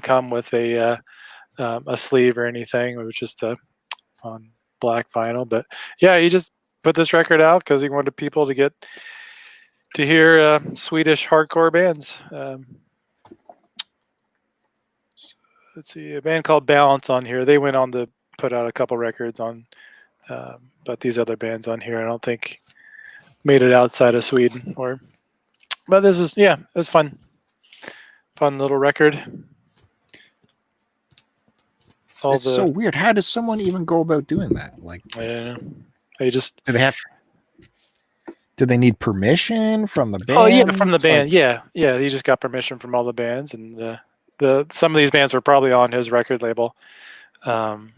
come with a sleeve or anything. It was just on black vinyl. But yeah, he just put this record out because he wanted people to get to hear Swedish hardcore bands. Let's see, a band called Balance on here. They went on to put out a couple records on, but these other bands on here I don't think made it outside of Sweden. But this is it was fun little record. It's so weird. How does someone even go about doing that? Like, they just do they need permission from the band? Oh yeah, from the band. Like, yeah. He just got permission from all the bands, and some of these bands were probably on his record label. But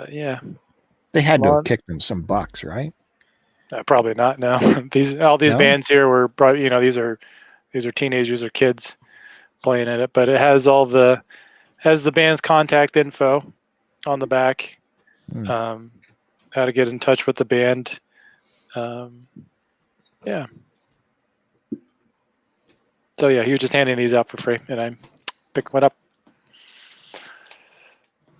yeah, they had to have kicked them some bucks, right? Probably not. No, all these bands here were probably these are teenagers or kids playing in it. But it has the band's contact info on the back. How to get in touch with the band. Yeah. So yeah, he was just handing these out for free, and I picked one up.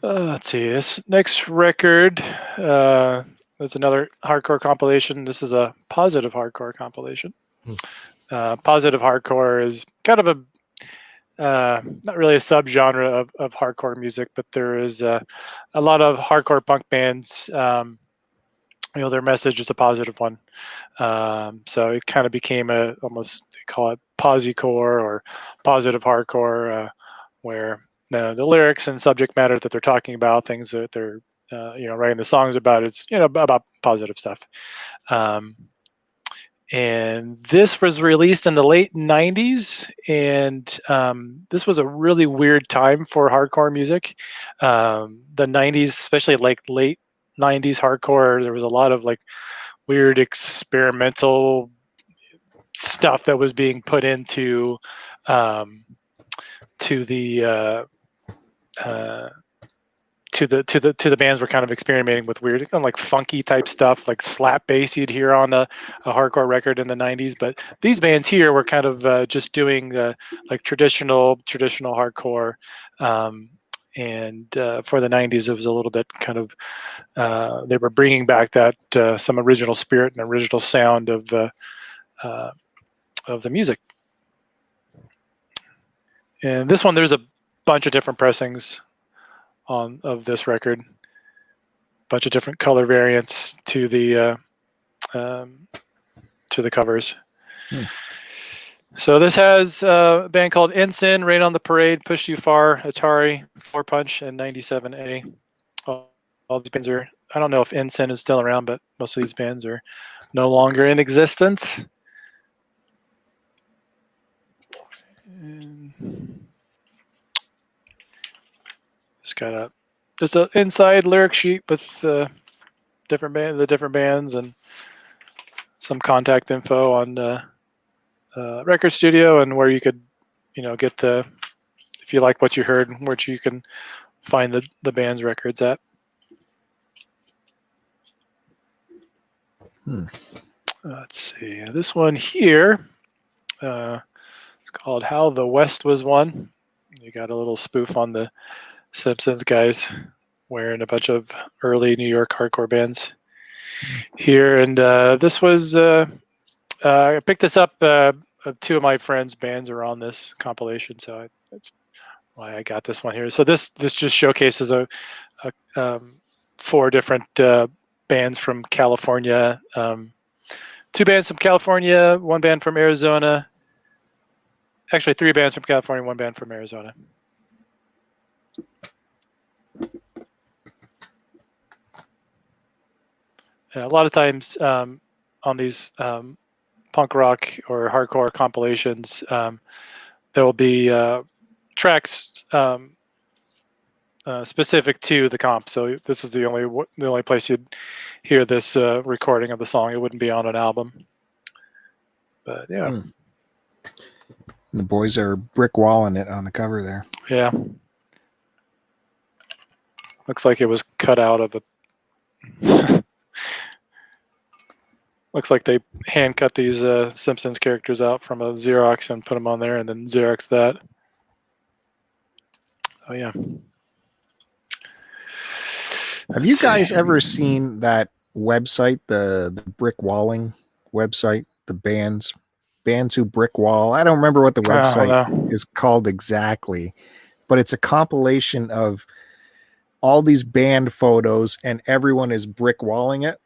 Let's see, this next record is another hardcore compilation. This is a positive hardcore compilation. Positive hardcore is kind of not really a subgenre of hardcore music, but there is a lot of hardcore punk bands. Their message is a positive one. So it kind of became almost, they call it posicore or positive hardcore, where the lyrics and subject matter that they're talking about, things that they're writing the songs about, it's about positive stuff. And this was released in the late 90s, and this was a really weird time for hardcore music. The 90s, especially like late 90s hardcore, there was a lot of like weird experimental stuff that was being put into to to the bands were kind of experimenting with weird, kind of like funky type stuff, like slap bass you'd hear on a hardcore record in the 90s. But these bands here were kind of just doing like traditional hardcore. And for the 90s, it was a little bit kind of they were bringing back that some original spirit and original sound of the music. And this one, there's a bunch of different pressings of this record, bunch of different color variants to the covers. So this has a band called Ensign, Rain on the Parade, Push Too Far, Atari, Four Punch, and 97A. All these bands are, I don't know if Ensign is still around, but most of these bands are no longer in existence. Just got just an inside lyric sheet with the different bands and some contact info on record studio and where you could, get if you like what you heard, where you can find the band's records at. Let's see. This one here, it's called "How the West Was Won." You got a little spoof on the Simpsons guys wearing a bunch of early New York hardcore bands here, and this was I picked this up. Two of my friends' bands are on this compilation, so that's why I got this one here. So this just showcases four different bands from California. Two bands from California, one band from Arizona. Actually, three bands from California, one band from Arizona. And a lot of times on these punk rock or hardcore compilations, there will be tracks specific to the comp. So this is the only place you'd hear this recording of the song. It wouldn't be on an album. But yeah. The boys are brick walling it on the cover there. Yeah. Looks like it was cut out of a... Looks like they hand cut these Simpsons characters out from a Xerox and put them on there and then Xerox that. Oh, yeah. Have you guys ever seen that website, the brick walling website, the bands who brick wall? I don't remember what the website is called exactly, but it's a compilation of all these band photos and everyone is brick walling it.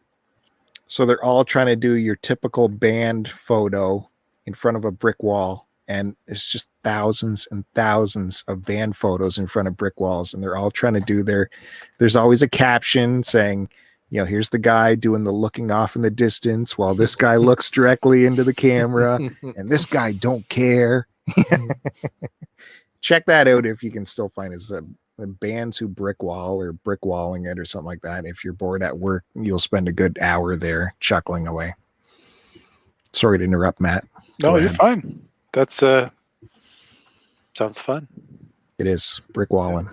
So they're all trying to do your typical band photo in front of a brick wall. And it's just thousands and thousands of band photos in front of brick walls. And they're all trying to do there's always a caption saying, here's the guy doing the looking off in the distance while this guy looks directly into the camera and this guy don't care. Check that out if you can still find it. Bands who brick wall or brick walling it or something like that. If you're bored at work, you'll spend a good hour there chuckling away. Sorry to interrupt, Matt. No, you're fine. That's sounds fun. It is brick walling.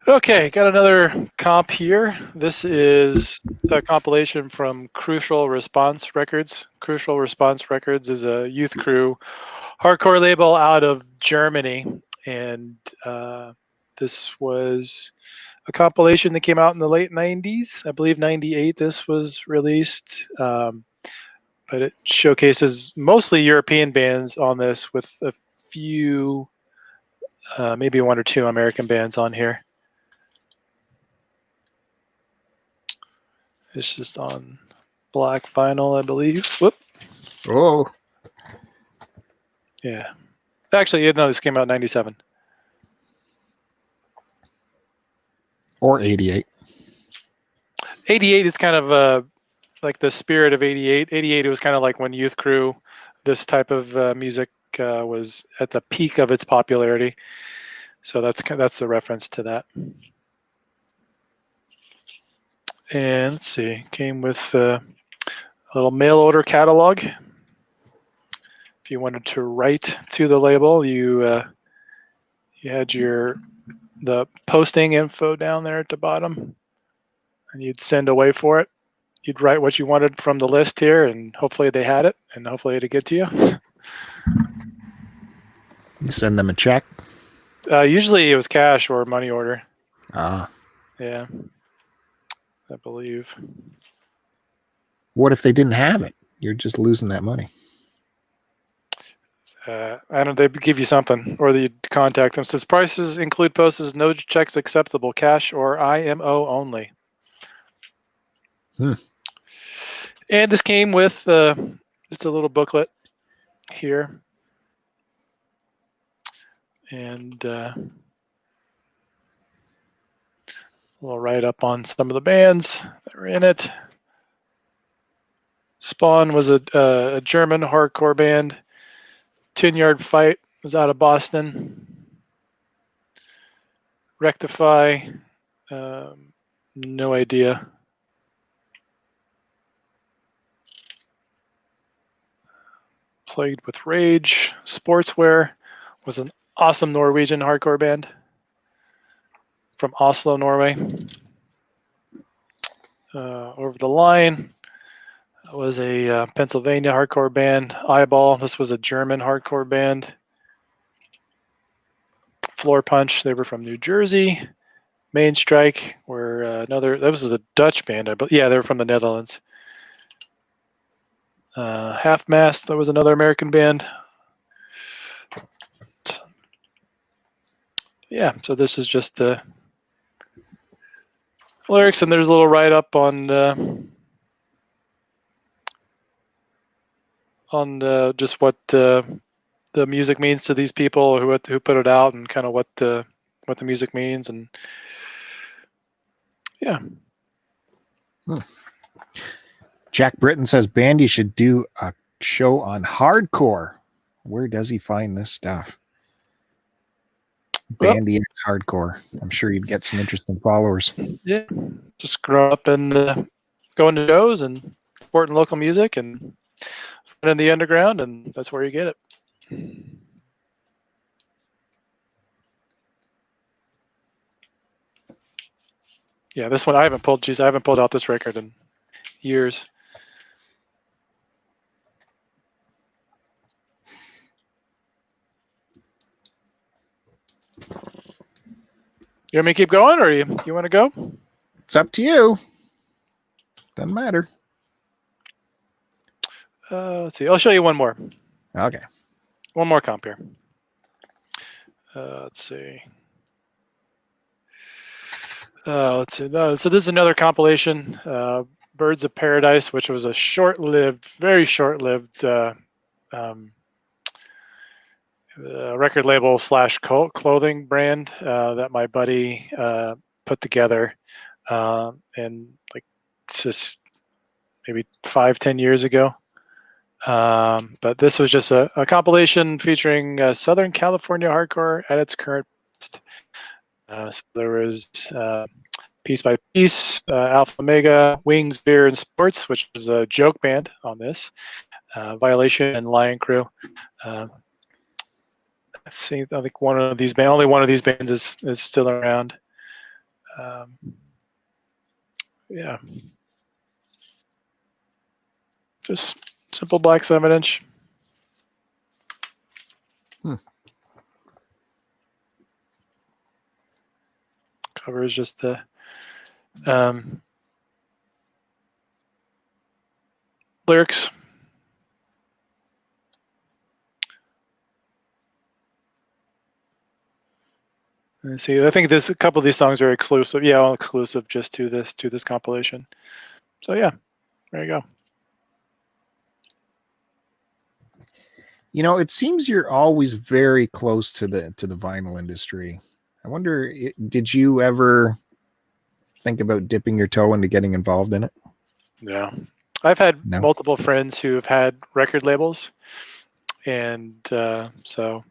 Okay, got another comp here. This is a compilation from Crucial Response Records. Crucial Response Records is a youth crew hardcore label out of Germany. And this was a compilation that came out in the late 90s. I believe 98 this was released. But it showcases mostly European bands on this with a few, maybe one or two American bands on here. It's just on black vinyl, I believe. Whoop. Oh. Yeah. Actually, no, this came out in 97. Or 88. 88 is kind of like the spirit of 88. 88 was kind of like when Youth Crew, this type of music was at the peak of its popularity. So that's a reference to that. And let's see, came with a little mail order catalog. If you wanted to write to the label, you had your the posting info down there at the bottom, and you'd send away for it. You'd write what you wanted from the list here, and hopefully they had it, and hopefully it'd get to you. You send them a check. Usually it was cash or money order. Ah. Yeah, I believe. What if they didn't have it? You're just losing that money. I don't. They give you something, or you contact them. It says prices include postage, no checks acceptable, cash or IMO only. And this came with just a little booklet here, and a little write up on some of the bands that were in it. Spawn was a German hardcore band. 10-Yard Fight was out of Boston. Rectify, no idea. Plagued with Rage. Sportswear was an awesome Norwegian hardcore band from Oslo, Norway. Over the Line was a Pennsylvania hardcore band. Eyeball, this was a German hardcore band. Floor Punch, they were from New Jersey. Main Strike were that was a Dutch band. Yeah, they were from the Netherlands. Half Mast, that was another American band. Yeah, so this is just the lyrics, and there's a little write-up on just what the music means to these people who put it out, and kind of what the music means, and yeah. Jack Britton says Bandy should do a show on hardcore. Where does he find this stuff? Bandy X Hardcore. I'm sure you'd get some interesting followers. Yeah, just grow up and going to shows and supporting local music and in the underground, and that's where you get it. Yeah, this one I haven't pulled. Geez, I haven't pulled out this record in years. You want me to keep going, or you want to go? It's up to you. Doesn't matter. Let's see. I'll show you one more. Okay. One more comp here. Let's see. Let's see. So this is another compilation, Birds of Paradise, which was a very short-lived record label / clothing brand that my buddy put together, and like just maybe 5-10 years ago. But this was just a compilation featuring Southern California hardcore at its current best. So there was Piece by Piece, Alpha Omega, Wings, Beer, and Sports, which is a joke band on this, Violation, and Lion Crew. Let's see, I think only one of these bands is still around. Yeah. Just simple black 7-inch. Cover is just the lyrics. And see, I think a couple of these songs are exclusive. Yeah, all exclusive just to this compilation. So yeah, there you go. You know, it seems you're always very close to the vinyl industry. I wonder, did you ever think about dipping your toe into getting involved in it? Yeah, I've had multiple friends who have had record labels, and so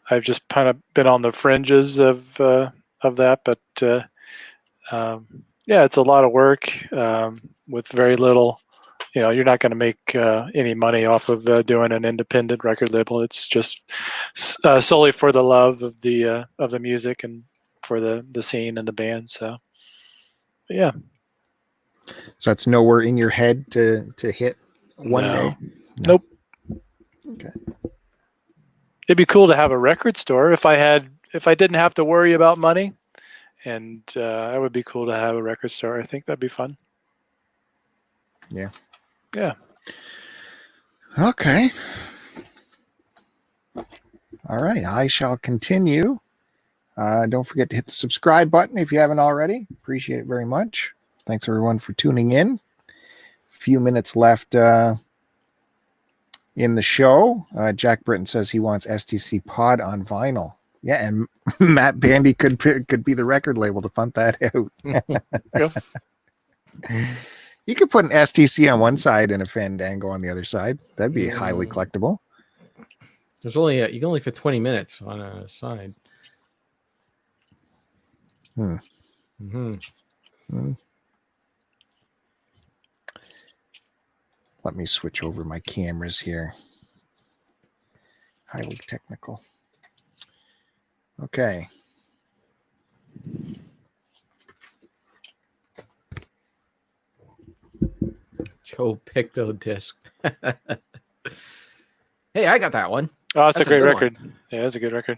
I've just kind of been on the fringes of that. But yeah, it's a lot of work with very little. You know, you're not going to make any money off of doing an independent record label. It's just solely for the love of the music and for the scene and the band. So, but yeah. So that's nowhere in your head to hit one day? No. Nope. Okay. It'd be cool to have a record store if I didn't have to worry about money, and it would be cool to have a record store. I think that'd be fun. Yeah. Yeah. Okay. All right. I shall continue. Don't forget to hit the subscribe button if you haven't already. Appreciate it very much. Thanks everyone for tuning in. A few minutes left in the show. Jack Britton says he wants STC Pod on vinyl. Yeah, and Matt Bandy could be the record label to pump that out. You could put an STC on one side and a Fandango on the other side. That'd be highly collectible. There's only you can only fit 20 minutes on a side. Let me switch over my cameras here. Highly technical. Okay. Joe Picto disc. Hey, I got that one. Oh, that's a great record. One. Yeah, that's a good record.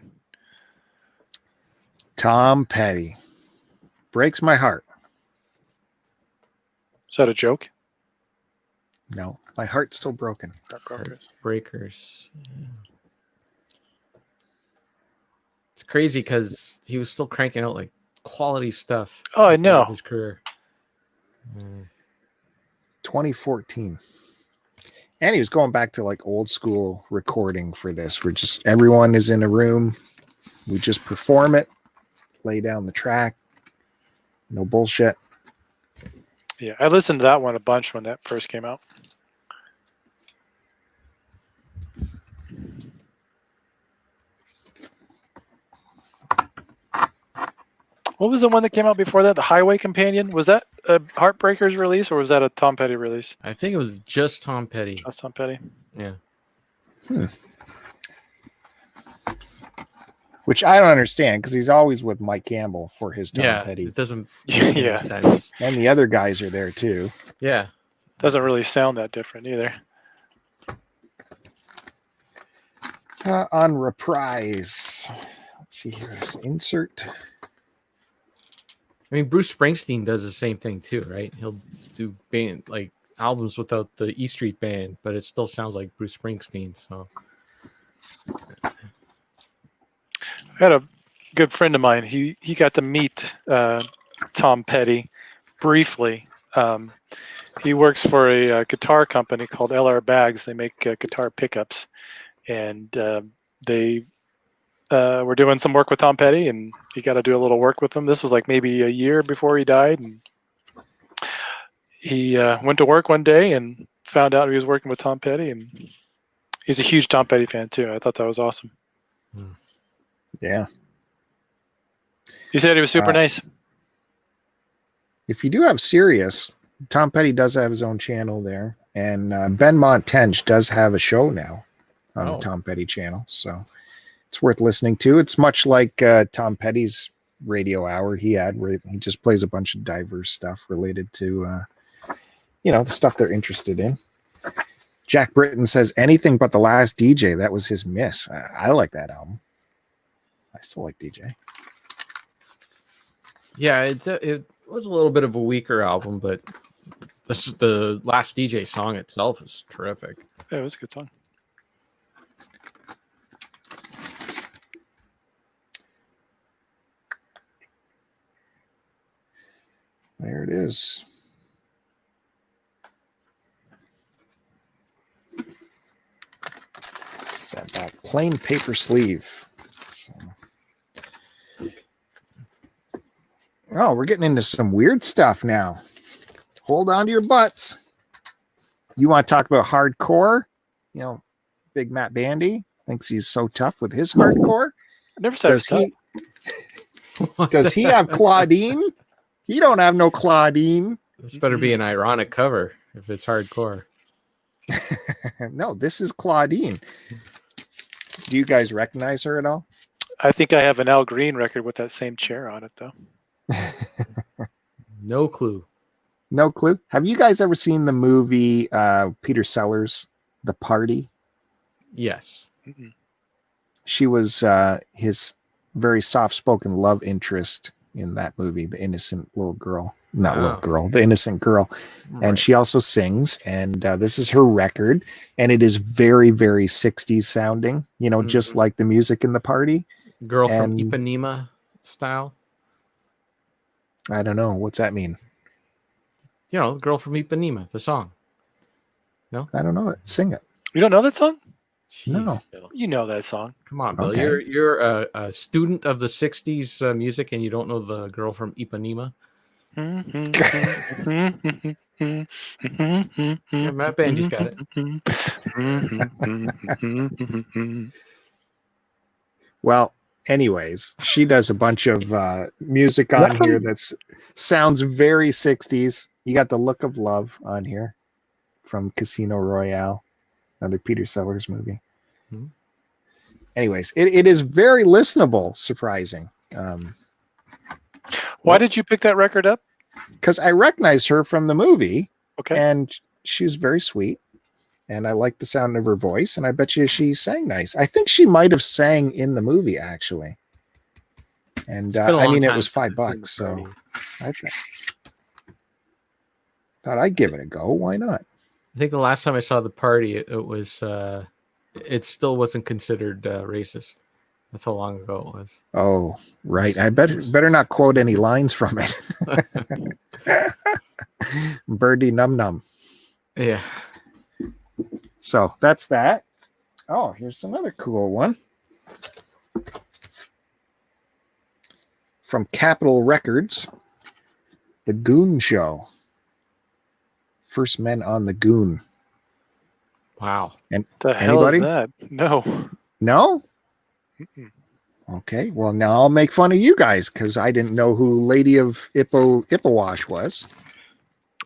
Tom Petty. Breaks my heart. Is that a joke? No, my heart's still broken. Breakers. Yeah. It's crazy because he was still cranking out like quality stuff. Oh, I know. His career. 2014. And he was going back to like old school recording for this, where just everyone is in a room. We just perform it, lay down the track. No bullshit. Yeah, I listened to that one a bunch when that first came out. What was the one that came out before that? The Highway Companion? Was that a Heartbreakers release or was that a Tom Petty release? I think it was just Tom Petty. Just Tom Petty. Yeah. Which I don't understand because he's always with Mike Campbell for his Tom Petty. It doesn't make any sense. And the other guys are there too. Yeah. Doesn't really sound that different either. On Reprise. Let's see here. There's insert. I mean, Bruce Springsteen does the same thing too, right? He'll do band like albums without the E Street Band, but it still sounds like Bruce Springsteen. So, I had a good friend of mine. He got to meet Tom Petty briefly. He works for a guitar company called LR Bags. They make guitar pickups, and they we're doing some work with Tom Petty, and he got to do a little work with him. This was like maybe a year before he died, and he went to work one day and found out he was working with Tom Petty, and he's a huge Tom Petty fan too. I thought that was awesome. Yeah. He said he was super nice. If you do have Sirius, Tom Petty does have his own channel there, and Ben Montench does have a show now on the Tom Petty channel, so it's worth listening to. It's much like Tom Petty's radio hour he had, where he just plays a bunch of diverse stuff related to, the stuff they're interested in. Jack Britton says anything but The Last DJ. That was his miss. I like that album. I still like DJ. Yeah, it was a little bit of a weaker album, but the Last DJ song itself is terrific. Yeah, it was a good song. There it is. That back plain paper sleeve. So. Oh, we're getting into some weird stuff now. Hold on to your butts. You want to talk about hardcore? Big Matt Bandy thinks he's so tough with his hardcore. I never said Does he have Claudine? He don't have no Claudine. This better be an ironic cover if it's hardcore. No, this is Claudine. Do you guys recognize her at all? I think I have an Al Green record with that same chair on it, though. No clue. No clue. Have you guys ever seen the movie Peter Sellers, The Party? Yes. Mm-mm. She was his very soft-spoken love interest in that movie, the innocent little girl. Not little girl, the innocent girl. And Right. she also sings, and this is her record, and it is very, very 60s sounding, you know, just Mhm. like the music in The Party. Girl from and- Ipanema style. I don't know. What's that mean? You know, Girl from Ipanema, the song. I don't know it. Sing it. You don't know that song? No. Jeez, Bill. You know that song. Come on, Bill. Okay. You're a student of the 60s music and you don't know the Girl from Ipanema? Yeah, Matt Bandy's got it. Well, anyways, she does a bunch of music on Nothing. here that sounds very 60s. You got The Look of Love on here from Casino Royale, another Peter Sellers movie. Hmm. Anyways, it is very listenable, surprising. Why did you pick that record up? Because I recognized her from the movie, Okay. and she was very sweet, and I liked the sound of her voice, and I bet you she sang nice. I think she might have sang in the movie, actually. And It's been a I long mean, it time was since I've seen $5, The so Party. I thought I'd give it a go. Why not? I think the last time I saw The Party, it was it still wasn't considered racist. That's how long ago it was. Oh, right. I better not quote any lines from it. Birdie num num. Yeah. So that's that. Oh, here's another cool one from Capitol Records. The Goon Show. First Men on the Goon. Wow. And The hell anybody? is that? No. No? Mm-mm. Okay. Well, now I'll make fun of you guys because I didn't know who Lady of Ippawash was.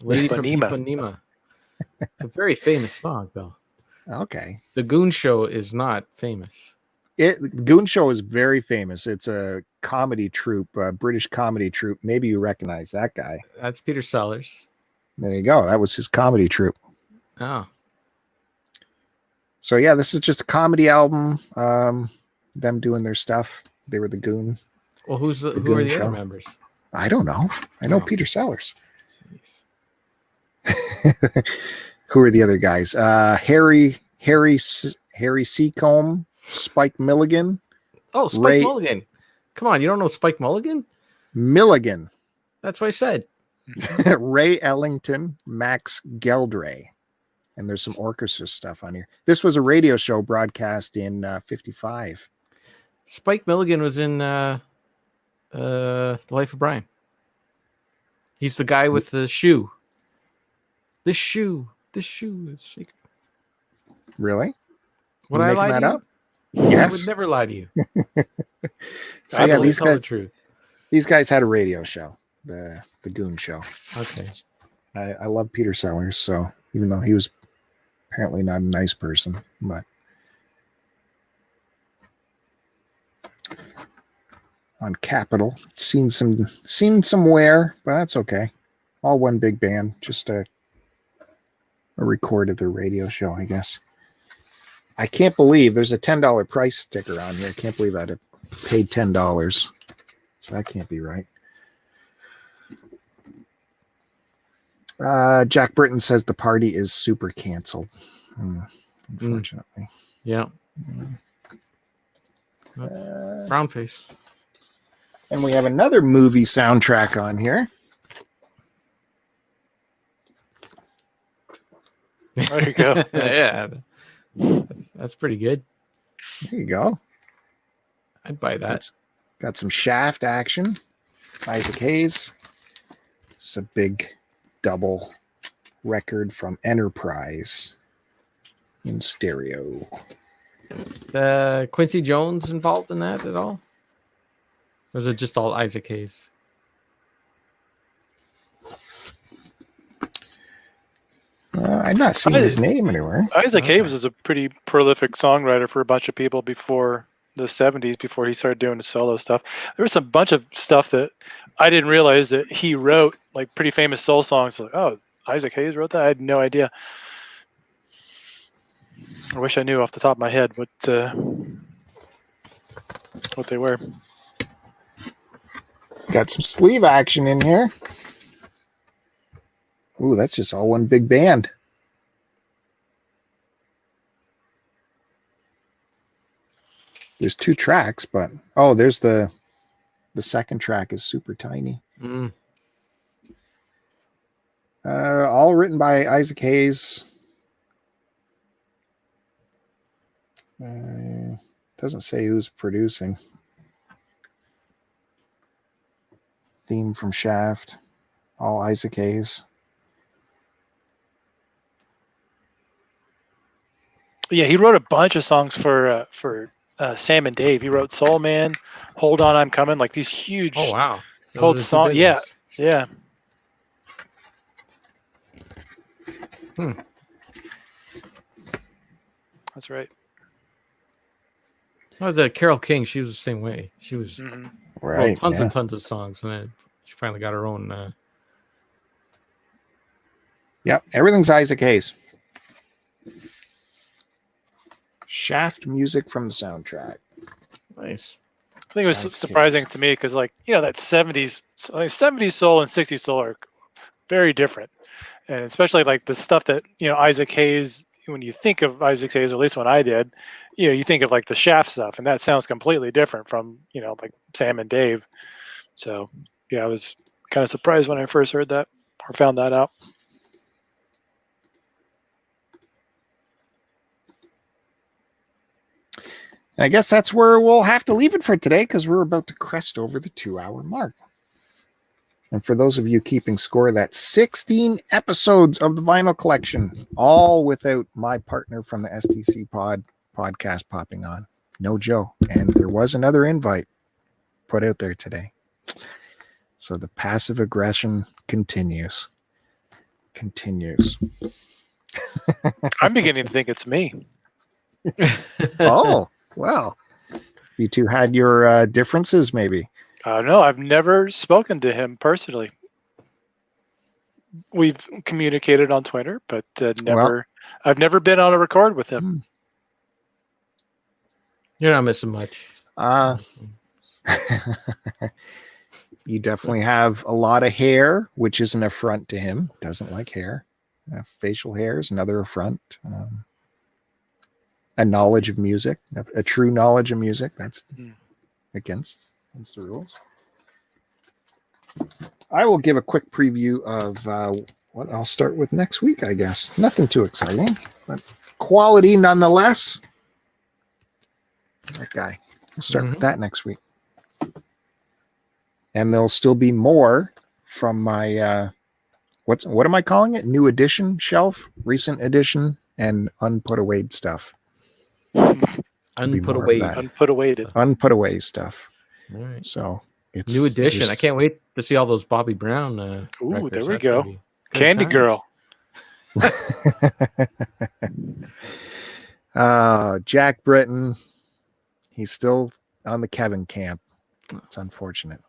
Lady from Ipanema. Ipanema. It's a very famous song, Bill. Okay. The Goon Show is not famous. Goon Show is very famous. It's a comedy troupe, a British comedy troupe. Maybe you recognize that guy. That's Peter Sellers. There you go. That was his comedy troupe. Oh. So yeah, this is just a comedy album. Them doing their stuff. They were the Goon. Well, who are Goon the Show. other members? I don't know. I know Oh. Peter Sellers. Jeez. Who are the other guys? Harry Seacombe, Spike Milligan. Oh, Spike Ray- Mulligan. Come on, you don't know Spike Mulligan? Milligan. That's what I said. Ray Ellington, Max Geldray. And there's some orchestra stuff on here. This was a radio show broadcast in 55. Spike Milligan was in The Life of Brian. He's the guy with the shoe. This shoe is sacred. Really? Would You I making lie that to you? up? I Yes. would never lie to you. So I yeah, only tell the truth. these guys had a radio show, the Goon Show. Okay. I love Peter Sellers, so even though he was apparently not a nice person, but on Capitol, seen some wear, but that's okay. All one big band, just a record of their radio show, I guess. I can't believe there's a $10 price sticker on here. I can't believe I'd have paid $10. So that can't be right. Jack Britton says the party is super canceled. Unfortunately. Yeah. Brown face. And we have another movie soundtrack on here. There you go. Yeah. That's pretty good. There you go. I'd buy that. That's got some Shaft action. Isaac Hayes. It's a big double record from Enterprise in stereo. Quincy Jones involved in that at all? Or is it just all Isaac Hayes? I'm not seeing his name anywhere. Isaac Hayes was a pretty prolific songwriter for a bunch of people before the 70s before he started doing the solo stuff. There was a bunch of stuff that I didn't realize that he wrote, like pretty famous soul songs. Like, oh, Isaac Hayes wrote that? I had no idea. I wish I knew off the top of my head what they were. Got some sleeve action in here. Ooh, that's just all one big band. There's 2 tracks, but oh, there's the second track is super tiny. Mm. All written by Isaac Hayes. Doesn't say who's producing. Theme from Shaft. All Isaac Hayes. Yeah, he wrote a bunch of songs for Sam and Dave. He wrote Soul Man, Hold On, I'm Coming, like these huge Oh wow. old songs. Yeah, yeah. That's right. Oh, the Carole King, she was the same way. She was Right. tons and tons of songs, and then she finally got her own. Yep, everything's Isaac Hayes. Shaft music from the soundtrack. Nice. I think it was surprising to me because, like, you know, that 70s soul and 60s soul are very different. And especially like the stuff that, you know, Isaac Hayes, when you think of Isaac Hayes, or at least when I did, you know, you think of like the Shaft stuff, and that sounds completely different from, you know, like Sam and Dave. So yeah, I was kind of surprised when I first heard that or found that out. I guess that's where we'll have to leave it for today, because we're about to crest over the 2-hour mark. And for those of you keeping score, that's 16 episodes of the vinyl collection, all without my partner from the STC podcast popping on. No Joe. And there was another invite put out there today. So the passive aggression continues. I'm beginning to think it's me. Oh, well. You two had your differences, maybe. No, I've never spoken to him personally. We've communicated on Twitter, but I've never been on a record with him. You're not missing much. You definitely have a lot of hair, which is an affront to him. Doesn't like hair. Facial hair is another affront. A knowledge of music, a true knowledge of music. That's against the rules. I will give a quick preview of what I'll start with next week, I guess. Nothing too exciting, but quality nonetheless. That guy. We'll start with that next week. And there'll still be more from my what am I calling it? New edition shelf, recent edition, and unput away stuff. Unput away stuff. All right. So it's new edition. I can't wait to see all those Bobby Brown. Ooh, records. there we go. Candy Girl. Jack Britton. He's still on the Kevin camp. It's unfortunate.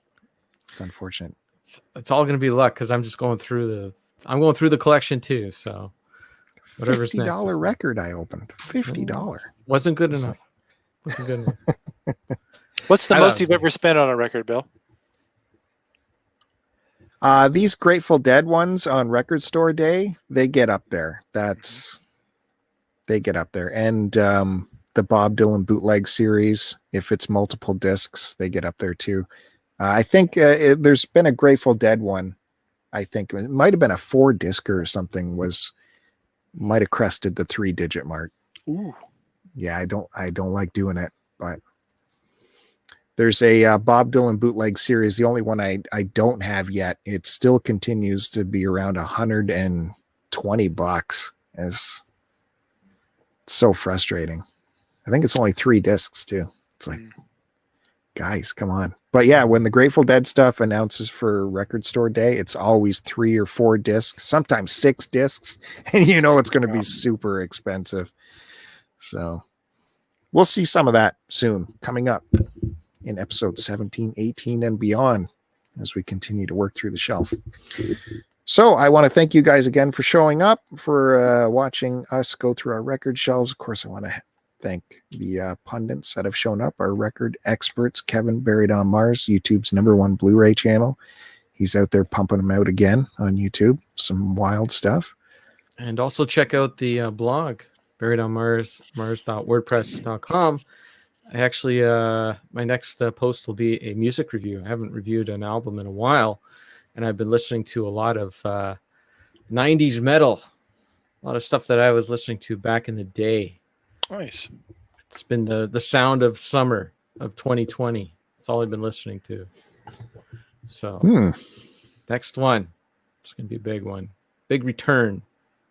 It's all going to be luck, because I'm just going through the collection too. So whatever's $50 record I opened. $50 wasn't good enough. What's the most you've ever spent on a record, Bill? These Grateful Dead ones on Record Store Day, they get up there. They get up there. And the Bob Dylan bootleg series, if it's multiple discs, they get up there too. I think there's been a Grateful Dead one. I think it might have been a 4-discer or something, might have crested the 3-digit mark. Ooh. Yeah, I don't like doing it, but there's a Bob Dylan bootleg series. The only one I don't have yet. It still continues to be around $120. It's so frustrating. I think it's only 3 discs too. It's like, guys, come on. But yeah, when the Grateful Dead stuff announces for Record Store Day, it's always 3 or 4 discs, sometimes 6 discs, and you know it's going to be super expensive. So we'll see some of that soon coming up in episode 17, 18, and beyond as we continue to work through the shelf. So I want to thank you guys again for showing up, for watching us go through our record shelves. Of course, I want to thank the pundits that have shown up, our record experts, Kevin, Buried on Mars, YouTube's #1 Blu-ray channel. He's out there pumping them out again on YouTube. Some wild stuff. And also check out the blog, Buried on Mars, mars.wordpress.com. I actually, my next post will be a music review. I haven't reviewed an album in a while, and I've been listening to a lot of 90s metal, a lot of stuff that I was listening to back in the day. Nice. It's been the sound of summer of 2020. That's all I've been listening to. So next one, it's going to be a big one. Big return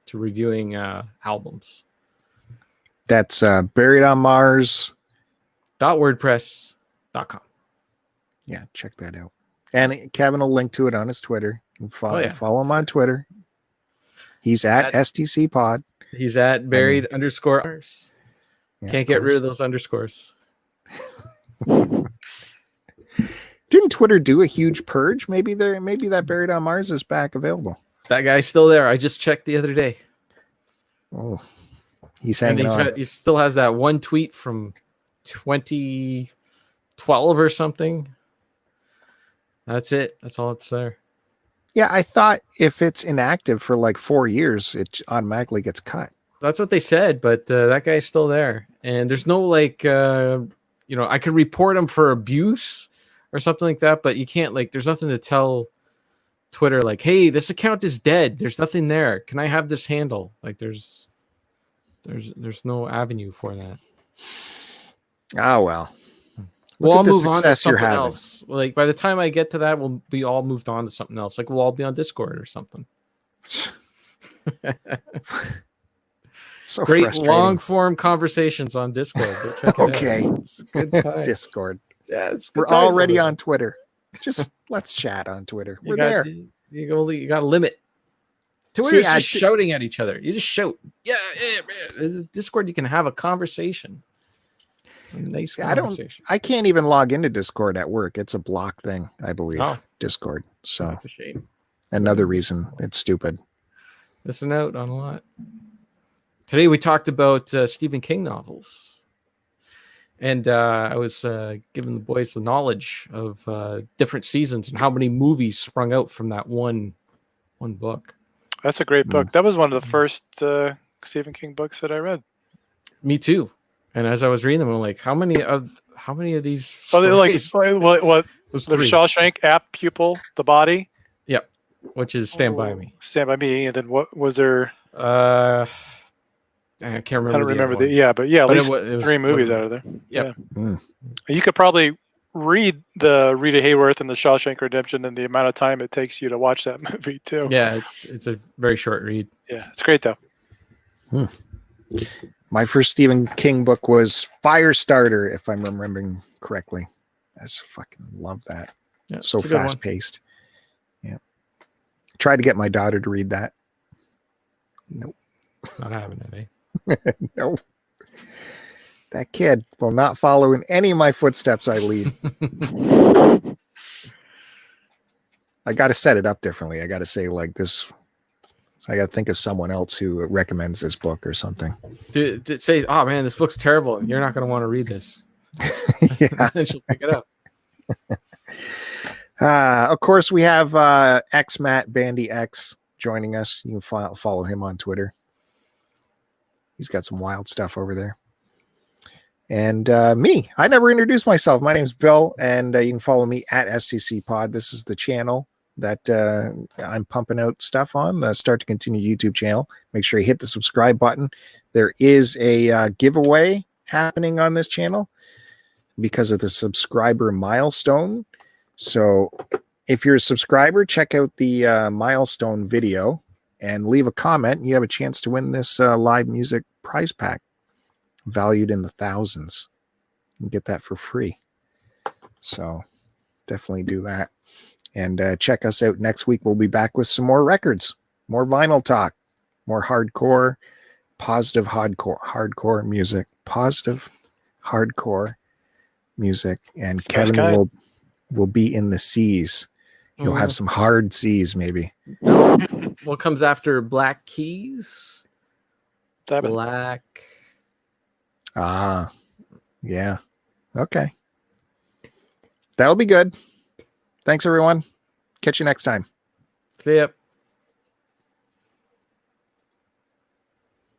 to reviewing albums. That's Buried on Mars. .wordpress.com. Yeah, check that out. And Kevin will link to it on his Twitter. You can follow him on Twitter. He's at STC Pod. He's at buried _ Mars. Yeah, Can't get rid of those underscores. Didn't Twitter do a huge purge? Maybe that Buried on Mars is back available. That guy's still there. I just checked the other day. Oh, he's hanging on. He still has that one tweet from 2012 or something. That's it. That's all it's there. Yeah, I thought if it's inactive for like 4 years, it automatically gets cut. That's what they said, but that guy's still there. And there's no like, I could report him for abuse or something like that, but you can't there's nothing to tell Twitter like, hey, this account is dead. There's nothing there. Can I have this handle? Like there's no avenue for that. Oh, well. We'll all move on to success you're something having. else. Like by the time I get to that, we'll be all moved on to something else. Like we'll all be on Discord or something. So great frustrating. long form conversations on Discord. Go check it Okay. out. It's good times. Discord. Yeah, it's good We're times already over on Twitter. Just let's chat on Twitter. there. We're there. You got a limit. Twitter's just shouting at each other. You just shout. Yeah, man. Discord, you can have a conversation. A nice conversation. I can't even log into Discord at work. It's a block thing, I believe. Oh. Discord. So That's a shame. another reason it's stupid. Missing out on a lot. Today we talked about Stephen King novels. And I was giving the boys the knowledge of different seasons and how many movies sprung out from that one book. That's a great book. That was one of the first Stephen King books that I read. Me too. And as I was reading them, I'm like, how many of these? Oh, they're like what was the 3. Shawshank, App, Pupil, The Body. Yep. Which is Stand By Me. Stand By Me. And then what was there? I can't remember. I don't remember but at least it was 3 movies out of there. Yep. Yeah. You could probably read the Rita Hayworth and the Shawshank Redemption in the amount of time it takes you to watch that movie too. Yeah, it's a very short read. Yeah, it's great though. My first Stephen King book was Firestarter, if I'm remembering correctly. I just fucking love that. Yeah, so it's a good one. fast paced. Yeah. Tried to get my daughter to read that. Nope. Not having it, eh? No. That kid will not follow in any of my footsteps I lead. I got to set it up differently. I got to say like this. So I got to think of someone else who recommends this book or something. Say, oh man, this book's terrible. You're not going to want to read this. Yeah. And she'll pick it up. Of course, we have X Matt Bandy X joining us. You can follow him on Twitter. He's got some wild stuff over there. And me, I never introduced myself. My name's Bill, and you can follow me at STC Pod. This is the channel that I'm pumping out stuff on, the Start to Continue YouTube channel. Make sure you hit the subscribe button. There is a giveaway happening on this channel because of the subscriber milestone. So if you're a subscriber, check out the milestone video and leave a comment. You have a chance to win this live music prize pack valued in the thousands. You can get that for free. So definitely do that. And check us out next week. We'll be back with some more records, more vinyl talk, more hardcore, positive hardcore music, positive hardcore music, and It's the best Kevin kind. will be in the C's. He'll have some hard C's, maybe. What comes after Black Keys? Seven. Black. Ah, yeah. Okay. That'll be good. Thanks, everyone. Catch you next time. See ya.